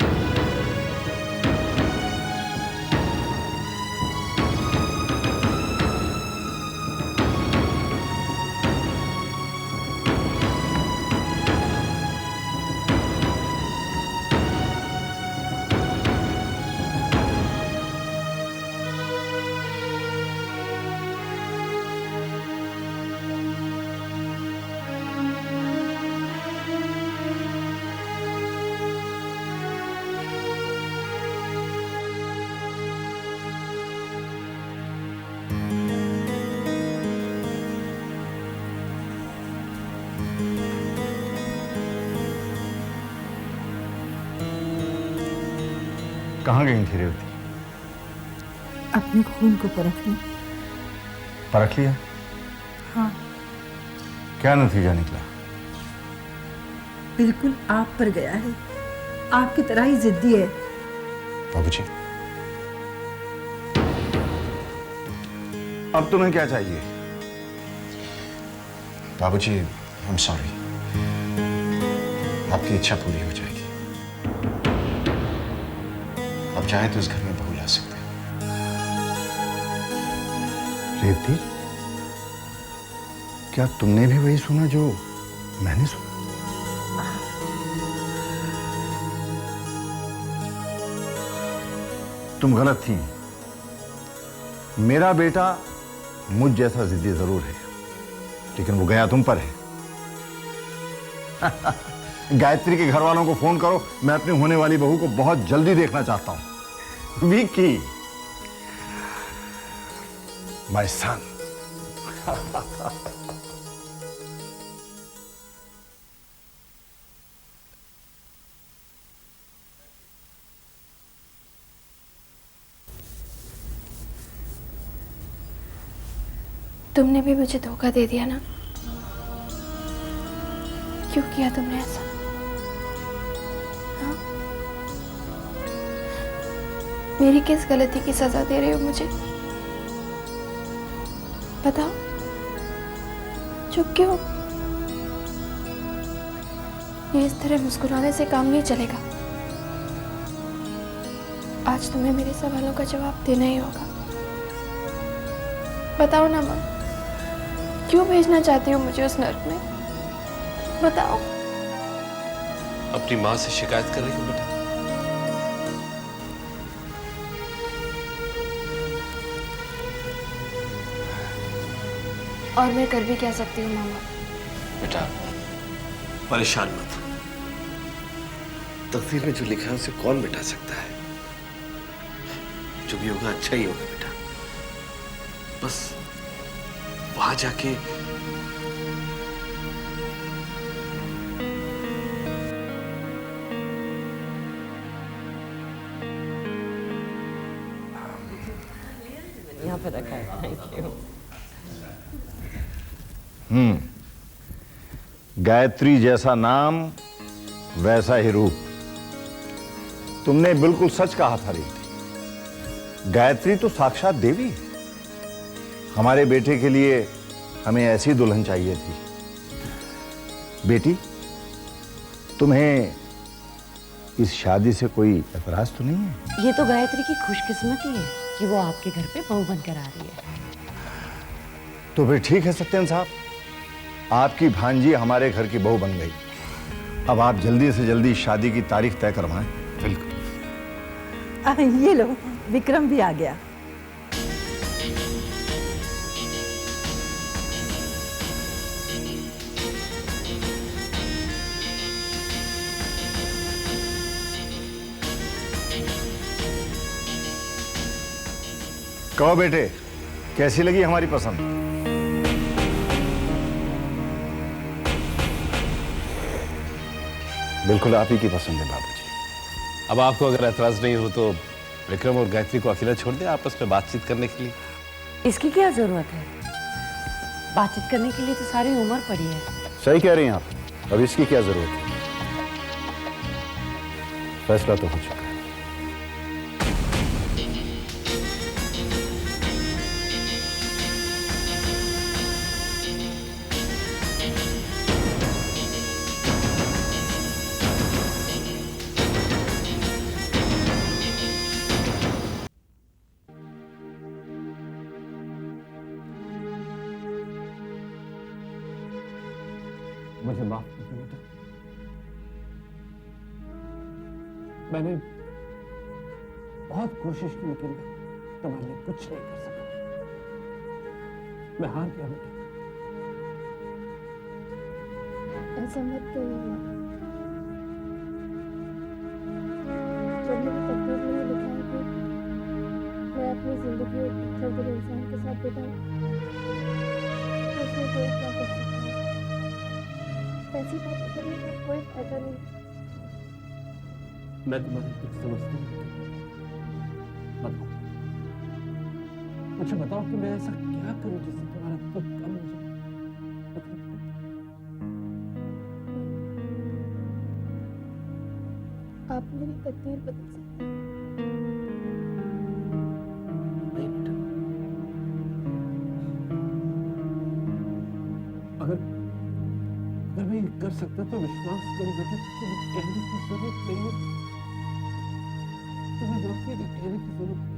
कहाँ गई थी रेवती? अपने खून को परखने। परख लिया? हाँ। क्या नतीजा निकला? बिल्कुल आप पर गया है, आपकी तरह ही जिद्दी है। बाबूजी, अब तुम्हें क्या चाहिए? बाबूजी, आई एम सॉरी, आपकी इच्छा पूरी हो जाएगी। अब चाहे तो इस घर में बहू ला सकते हैं। रेवती, क्या तुमने भी वही सुना जो मैंने सुना? तुम गलत थी। मेरा बेटा मुझ जैसा जिद्दी जरूर है, लेकिन वो गया तुम पर है। गायत्री के घर वालों को फोन करो, मैं अपनी होने वाली बहू को बहुत जल्दी देखना चाहता हूं। Vicky, my son. तुमने भी मुझे धोखा दे दिया ना? क्यों किया तुमने ऐसा? हाँ? मेरी किस गलती की सजा दे रहे हो मुझे? बताओ। चुप क्यों? ये इस तरह मुस्कुराने से काम नहीं चलेगा। आज तुम्हें मेरे सवालों का जवाब देना ही होगा। बताओ ना माँ, क्यों भेजना चाहती हो मुझे उस नर्क में? बताओ। अपनी माँ से शिकायत कर रही हूँ बेटा? और मैं कर भी क्या सकती हूँ मामा? बेटा परेशान मत हो। तकदीर में जो लिखा है उसे कौन मिटा सकता है? जो भी होगा अच्छा ही होगा बेटा। बस वहां जाके यहाँ पे रखा है। Thank you. गायत्री जैसा नाम वैसा ही रूप। तुमने बिल्कुल सच कहा था रेवती। गायत्री तो साक्षात देवी है। हमारे बेटे के लिए हमें ऐसी दुल्हन चाहिए थी। बेटी, तुम्हें इस शादी से कोई एतराज तो नहीं है? ये तो गायत्री की खुशकिस्मती है कि वो आपके घर पे बहू बनकर आ रही है। तो फिर ठीक है सत्यन साहब, आपकी भांजी हमारे घर की बहू बन गई। अब आप जल्दी से जल्दी शादी की तारीख तय करवाएं। बिल्कुल। ये लो, विक्रम भी आ गया। कहो बेटे, कैसी लगी हमारी पसंद? बिल्कुल आप ही की पसंद है बाबूजी। अब आपको अगर एतराज नहीं हो तो विक्रम और गायत्री को अकेला छोड़ दें आपस में बातचीत करने के लिए। इसकी क्या जरूरत है? बातचीत करने के लिए तो सारी उम्र पड़ी है। सही कह रही हैं आप, अब इसकी क्या जरूरत है? फैसला तो हो चुका है। मुझे माफ कर दो बेटा, मैंने बहुत कोशिश की लेकिन तुम्हारे लिए कुछ नहीं कर सका। मैं हार गया बेटा। ऐसा मत कहिए माँ। जब मेरी तकदीर में लिखा है कि मैं अपनी जिंदगी एक पत्थर दिल इंसान के साथ बिताऊं, तो उसमें कोई क्या कर सकता है? ऐसी बातें करने का कोई फायदा नहीं। मैं तुम्हारी दुख समझता हूँ। बताओ, मुझे बताओ कि मैं ऐसा क्या करूं जिससे तुम्हारा दुख कम हो जाए? आप मेरी तकदीर बदल सकते हैं। नहीं बेटा, अगर मैं ये कर सकता तो विश्वास करो बेटा, तुम्हें कहने की जरूरत नहीं है। तुम्हें वाकई भी कहने की जरूरत नहीं।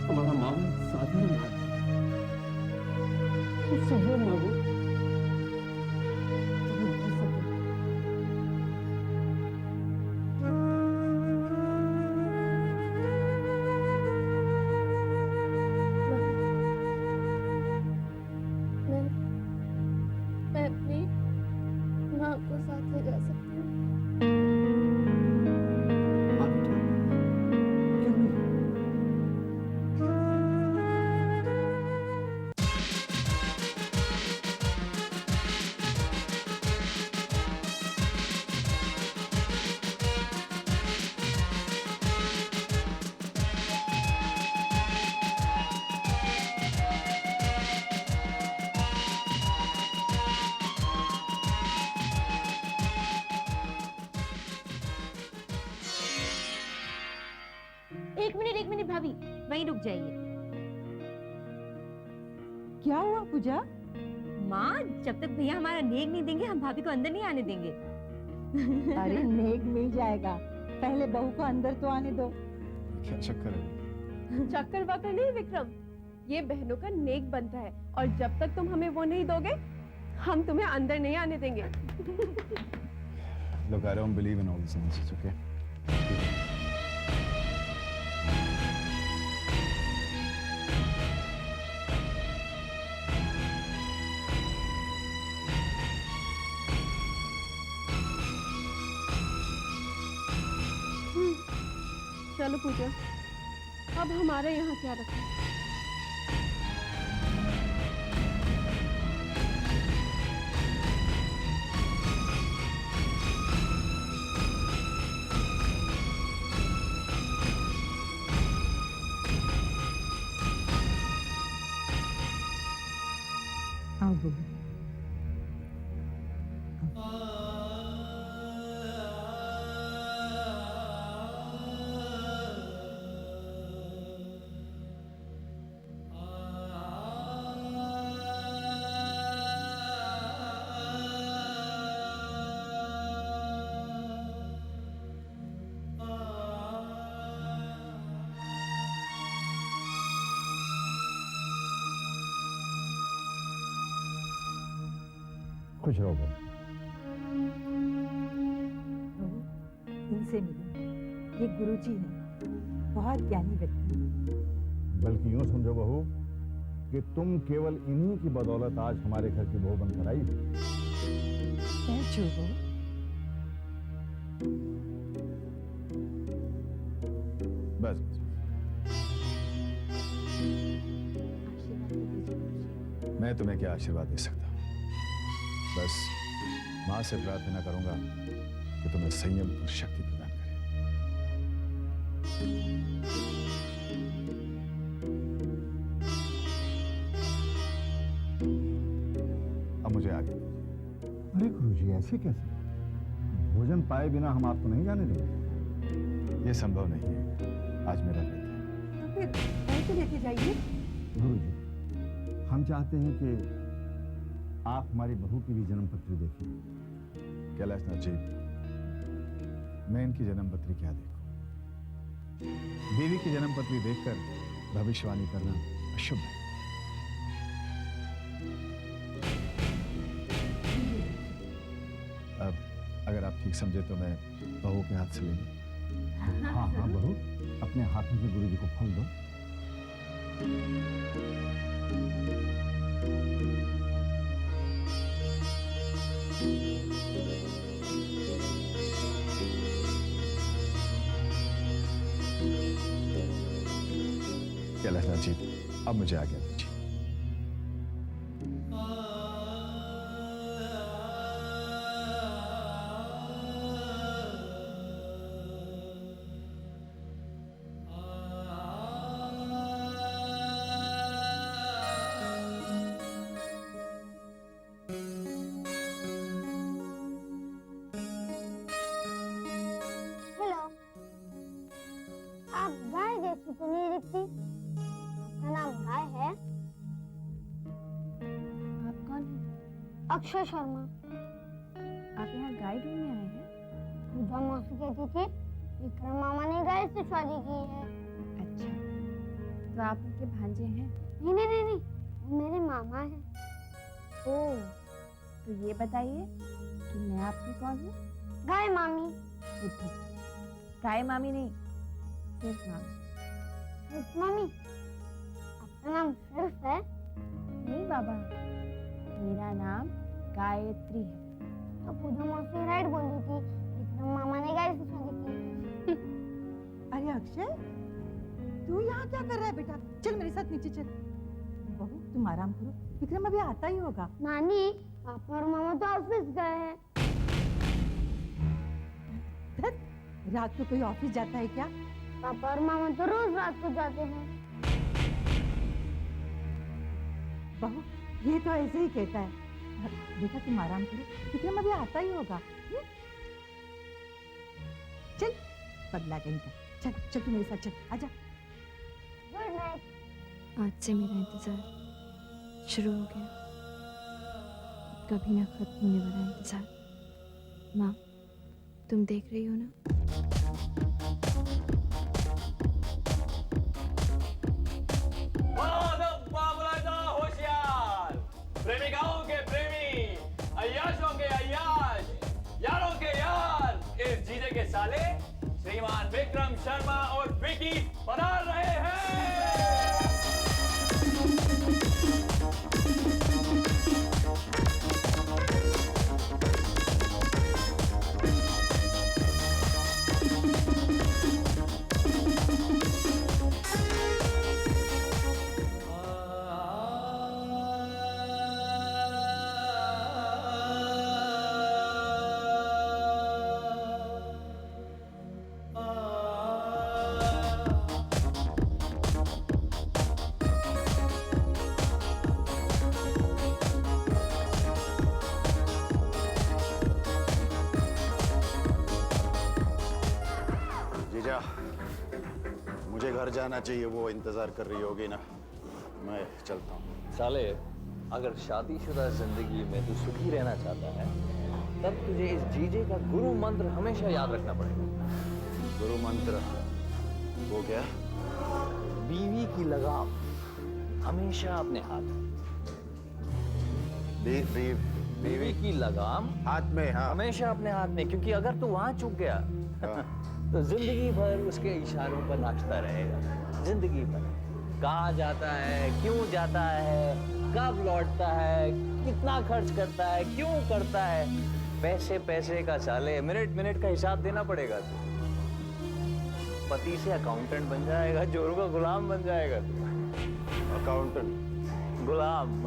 हमारा मामला साधारण है, उससे वो मांगो तुम्हें दे सके। मैं अपनी माँ को साथ ले जा सकती हूँ। एक मिनट भाभी, वहीं रुक जाइए। क्या हुआ पूजा? माँ, जब तक भैया हमारा नेक नहीं देंगे हम भाभी को अंदर नहीं आने देंगे। अरे नेक मिल जाएगा, पहले बहू को अंदर तो आने दो। क्या चक्कर है? चक्कर वक्कर नहीं विक्रम, ये बहनों का नेक बनता है और जब तक तुम हमें वो नहीं दोगे हम तुम्हें अंदर नहीं आने देंगे। Look, I don't believe in all this nonsense, okay? चलो पूजा, अब हमारे यहाँ क्या रखा? आओ बहू। खुश रहो बहू। इनसे मिलो, ये गुरुजी हैं, बहुत ज्ञानी व्यक्ति हैं। बल्कि यूं समझो बहू कि तुम केवल इन्हीं की बदौलत आज हमारे घर की बहू बनकर आई हो। बस बस मैं तुम्हें क्या आशीर्वाद दे सकता हूं? बस मां से प्रार्थना करूंगा कि तुम्हें संयम और शक्ति प्रदान करे। अब मुझे आगे। अरे गुरुजी ऐसे कैसे? भोजन पाए बिना हम आपको नहीं जाने देंगे। ये संभव नहीं है, आज मेरा व्रत है। तो फिर कैसे लेके जाइए? गुरुजी, हम चाहते हैं कि आप हमारी बहू की भी जन्म पत्री देखिए। कैलाशनाथ जी, मैं इनकी जन्म पत्री क्या देखूं? देवी की जन्म पत्री देखकर भविष्यवाणी करना अशुभ है। अब अगर आप ठीक समझे तो मैं बहू के हाथ से ले लूं। हाँ हाँ बहू, अपने हाथों से गुरुजी को फल दो। कैलाशनाथ जी, अब मुझे आज्ञा दीजिए। हेलो, आप गाय जैसी तो नहीं दिखती। आपका नाम गाय है? आप कौन हैं? अक्षय शर्मा। आप यहाँ गाय ढूंढने आए हैं? पूजा मौसी कहती थी विक्रम मामा ने गाय से शादी की है। अच्छा, तो आप उनके भांजे हैं? नहीं नहीं नहीं नहीं, वो मेरे मामा हैं। ओह, तो ये बताइए कि मैं आपकी कौन हूँ? गाय मामी। बुद्धू, गाय मामी नहीं, सिर्फ मामी। सिर्फ मामी? आपका नाम सिर्फ है? नहीं बाबा, मेरा नाम गायत्री है। तो पूजा मौसी राइट बोल रही थी, विक्रम मामा ने गाय से शादी की है। अरे अक्षय, तू यहाँ क्या कर रहा है बेटा? चल मेरे साथ नीचे चल। बहू तुम आराम करो, विक्रम अभी आता ही होगा। नानी, पापा और मामा तो ऑफिस गए हैं। रात को कोई ऑफिस जाता है क्या? पापा और मामा तो रोज रात को जाते हैं। बहू ये तो ऐसे ही कहता है। बेटा तुम आराम करो, विक्रम अभी आता ही होगा। चल पगला कहीं का, चल चल तू मेरे साथ चल, आजा। Good night. आज से मेरा इंतजार शुरू हो गया, कभी ना खत्म होने वाला इंतजार। माँ, तुम देख रही हो ना? होशियार, प्रेमिकाओं के प्रेमी, अय्याशों के अय्याश, यारों के यार, इस जीजे के साले श्रीमान विक्रम शर्मा और विकी पधार रहे हैं। जीजा, मुझे घर जाना चाहिए, वो इंतजार कर रही होगी ना, मैं चलता हूँ। साले, अगर शादीशुदा जिंदगी में तू सुखी रहना चाहता है, तब तुझे इस जीजे का गुरु मंत्र हमेशा याद रखना पड़ेगा। गुरु मंत्र? वो क्या? बीवी की लगाम हमेशा अपने हाथ। बीवी की लगाम हाथ में, हाँ हमेशा अपने हाथ में, क्योंकि अगर तू वहां चूक गया तो जिंदगी भर उसके इशारों पर नाचता रहेगा। जिंदगी भर कहाँ जाता है, क्यों जाता है, कब लौटता है, कितना खर्च करता है, क्यों करता है, पैसे पैसे का साले, मिनट मिनट का हिसाब देना पड़ेगा तू। पति से अकाउंटेंट बन जाएगा, जोरों का गुलाम बन जाएगा तू। अकाउंटेंट गुलाम।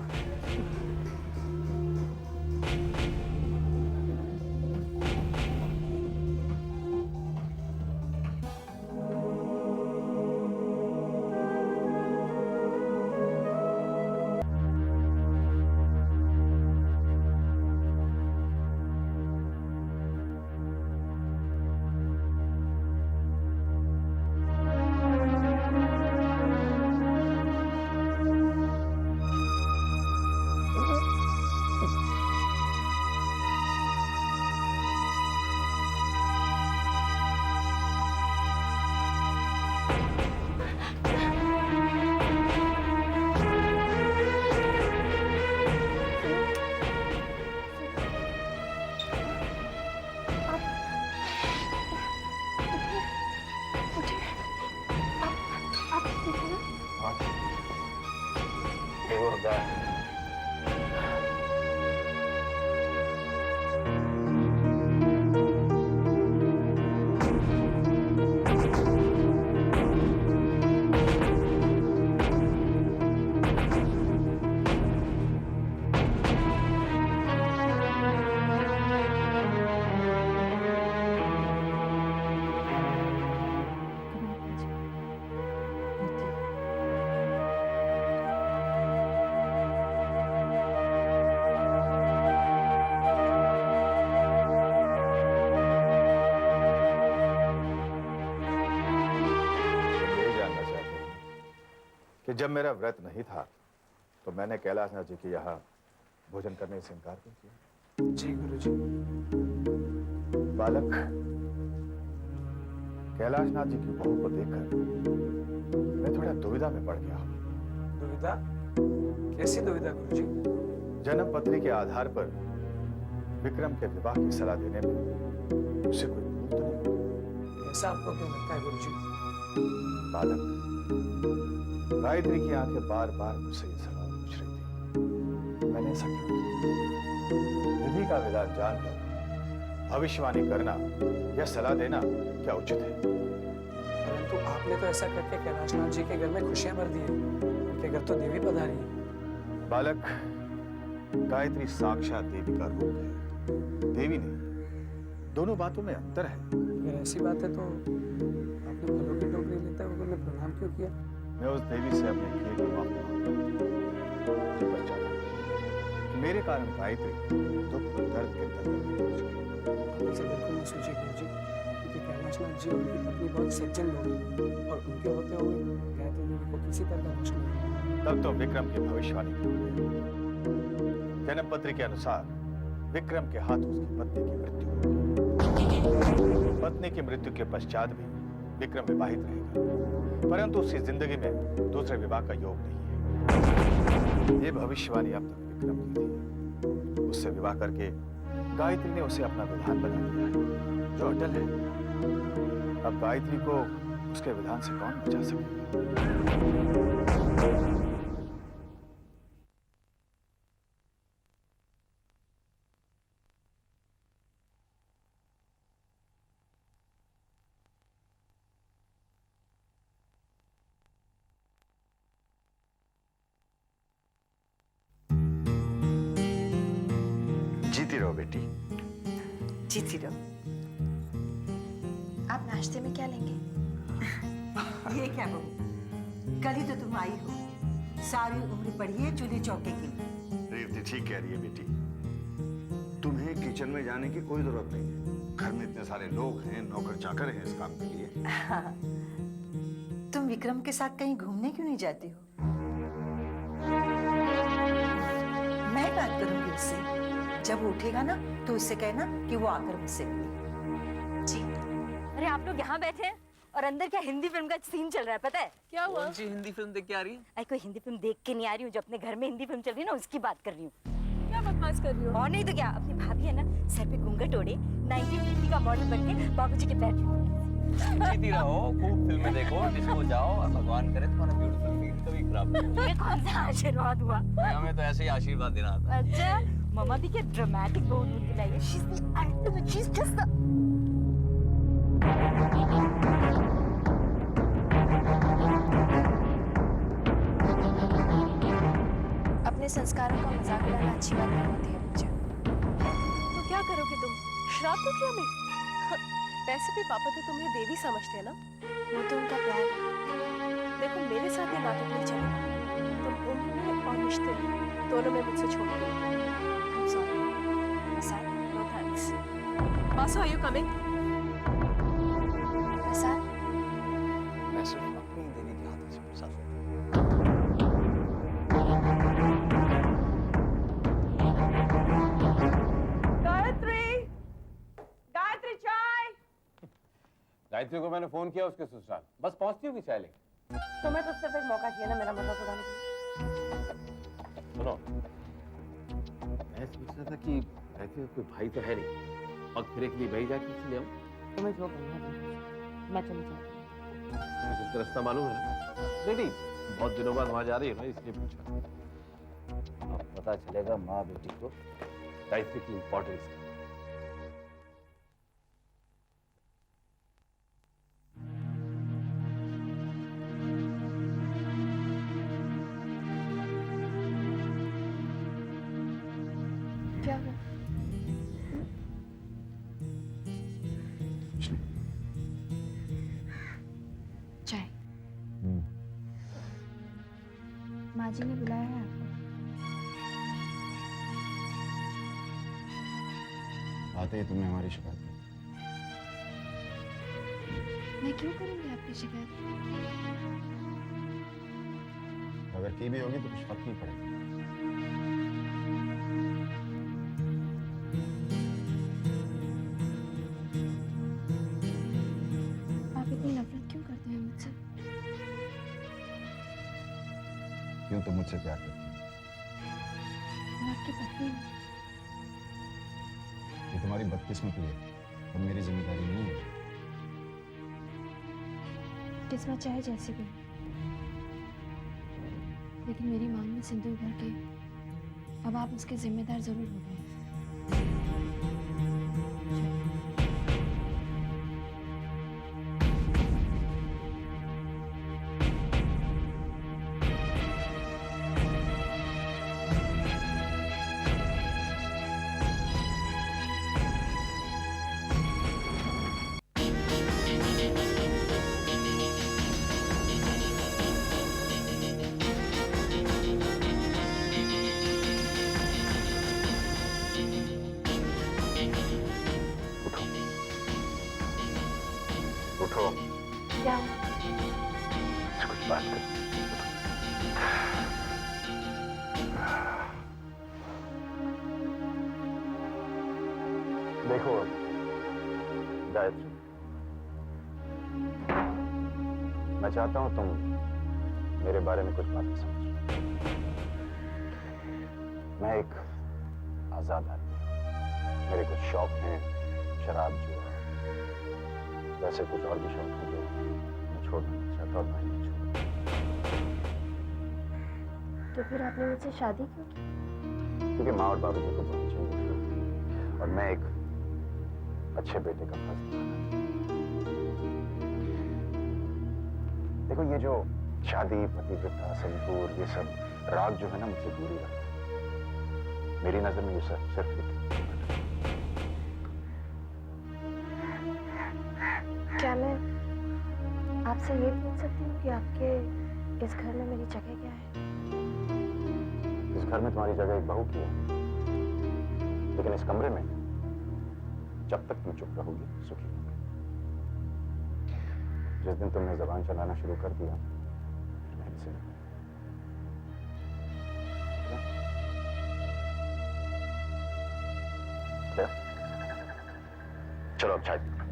कि जब मेरा व्रत नहीं था तो मैंने कैलाशनाथ जी के यहाँ भोजन करने से इनकार क्यों किया? जी गुरुजी। बालक, कैलाशनाथ जी की बहू को देखकर मैं थोड़ा दुविधा में पड़ गया हूँ। दुविधा? कैसी दुविधा गुरुजी? जन्म पत्री के आधार पर विक्रम के विवाह की सलाह देने में उसे कोई भूल तो नहीं? ऐसा आपको क्यों लगता है गुरुजी? बालक, गायत्री की आंखें बार बार मुझसे ये सवाल पूछ रही थी, मैंने ऐसा क्यों किया? विधि का विधान जानकर भविष्यवाणी करना या सलाह देना क्या उचित है? परंतु आपने तो ऐसा करके कैलाशनाथ जी के घर में खुशियां भर दी है। उनके घर तो देवी पधारी है। बालक, गायत्री साक्षात देवी का रूप है, देवी नहीं। दोनों बातों में अंतर है। अगर ऐसी बात है तो आपने फलों की टोकरी लेते हुए उन्हें प्रणाम क्यों किया? मैं उस देवी से अपने किए को माफ चाहता हूं। मेरे कारण गायत्री दुख और दर्द के आप इसे बिल्कुल नहीं सोचिए गुरुजी, क्योंकि कैलाशनाथ जी और उनकी पत्नी बहुत सज्जन लोग हैं और उनके होते हुए गायत्री देवी को किसी तरह का कष्ट नहीं। तब तो विक्रम की भविष्यवाणी जन्म पत्री के अनुसार विक्रम के हाथ उसकी पत्नी की मृत्यु होगी। पत्नी की मृत्यु के पश्चात भी विक्रम विवाहित रहेगा, परंतु उसकी जिंदगी में दूसरे विवाह का योग नहीं है। ये भविष्यवाणी अब तक विक्रम की थी। उससे विवाह करके गायत्री ने उसे अपना विधान बना दिया है, जो अटल है। अब गायत्री को उसके विधान से कौन बचा सकेगा? जीती रहो बेटी, जीती रहो। आप नाश्ते में क्या लेंगे? ये क्या बहू, कल ही तो तुम आई हो, सारी उम्र पड़ी है चूल्हे चौके की। रेवती ठीक कह रही है बेटी, तुम्हें किचन में जाने की कोई जरूरत नहीं है। घर में इतने सारे लोग हैं, नौकर चाकर हैं इस काम के लिए। हाँ। तुम विक्रम के साथ कहीं घूमने क्यों नहीं जाती हो? मैं बात करूंगी उससे, जब वो उठेगा ना तो उससे कहना कि वो आकर मुझसे मिले। जी। अरे आप लोग यहाँ बैठे हैं और अंदर क्या हिंदी फिल्म का सीन चल रहा है, पता है? क्या हुआ? कौन सी हिंदी फिल्म देख के आ रही है? अरे कोई हिंदी फिल्म देख के नहीं आ रही हूँ, जो अपने घर में हिंदी फिल्म चल रही है ना उसकी बात कर रही हूँ। क्या बकवास कर रही हो? और नहीं तो क्या, अपनी भाभी है ना, सर पे घूंघट ओढ़े 1950 का मॉडल बन के बाबूजी के पैर जीती रहो, खूब फिल्में देखो, डिस्को जाओ और भगवान करे तुम्हारा ब्यूटीफुल फील कभी खराब ना हो। ये कौन सा आशीर्वाद हुआ? हमें तो ऐसे ही आशीर्वाद देना था। अच्छा, मम्मा भी क्या ड्रामेटिक बहू ढूंढ के लाई है। She's the ultimate, she's just the अपने संस्कारों का मजाक उड़ाना अच्छी बात नहीं होती है मुझे। तो क्या करोगे तुम? श्राप दो क्या हमें? वैसे भी पापा तो तुम्हें देवी समझते हैं ना? वो तो उनका प्यार है। देखो मेरे साथ ये नाटक नहीं चलेगा। तुम उम्र और रिश्ते में दोनों में मुझसे छोड़ दो। I'm sorry. Prasad, no thanks. Basu, are you coming? प्रसाद, मैं सिर्फ अपनी देवी के हाथों से प्रसाद गायत्री चाय। गायत्री को मैंने फोन किया उसके ससुराल, बस पहुंचती होगी चाय लेके। तुम्हें तो सिर्फ एक मौका चाहिए ना मेरा मजाक उड़ाने के लिए। सुनो, मैं सोच रहा था कि गायत्री का कोई भाई तो है नहीं, पग फिरे के लिए भाई जाके इसलिए आऊं। तुम्हें जो करना है मैं चली जाऊंगी। मुझे तो रास्ता मालूम है ना। नहीं, बहुत दिनों बाद वहां जा रही है ना, इसलिए पूछा। अब पता चलेगा माँ बेटी को गायत्री की इम्पोर्टेंस। क्या हुआ? चाय। माँ जी ने बुलाया है आपको। आते ही तुमने हमारी शिकायत की। मैं क्यों करूंगी आपकी शिकायत? अगर की भी होगी तो कुछ फर्क नहीं पड़ेगा। आप इतनी नफरत क्यों करते हैं मुझसे? क्यों तुम मुझसे प्यार करती हो? मैं आपकी पत्नी हूँ। ये तुम्हारी बदकिस्मती है और मेरी जिम्मेदारी नहीं है। किस्मत चाहे जैसी भी, लेकिन मेरी मांग में सिंदूर भर के अब आप उसके जिम्मेदार जरूर हो गए। उठो। क्या? कुछ बात कर। देखो गायत्री, मैं चाहता हूं तुम मेरे बारे में कुछ बातें समझो। मैं एक आजाद आदमी हूं। मेरे कुछ शौक हैं, शराब, जुआ, वैसे कुछ और भी शौक हैं जो मैं छोड़ना नहीं चाहता और मैं नहीं छोड़ूंगा। तो फिर आपने मुझसे शादी क्यों की? क्योंकि माँ और बाबूजी को बहुत चाहिए और मैं एक अच्छे बेटे का फर्ज निभाना। देखो ये जो शादी, पतिव्रता, सिंदूर, ये सब राग जो है ना, मुझसे दूरी रखता है। मेरी नजर में ये सब सिर्फ एक क्या मैं आपसे ये पूछ सकती हूँ कि आपके इस घर में मेरी जगह क्या है? इस घर में तुम्हारी जगह एक बहू की है, लेकिन इस कमरे में जब तक तुम चुप रहोगी सुखी होगी। जिस दिन तुमने जबान चलाना शुरू कर दिया, मैं भी सुन। चलो अब चाय पीते हैं।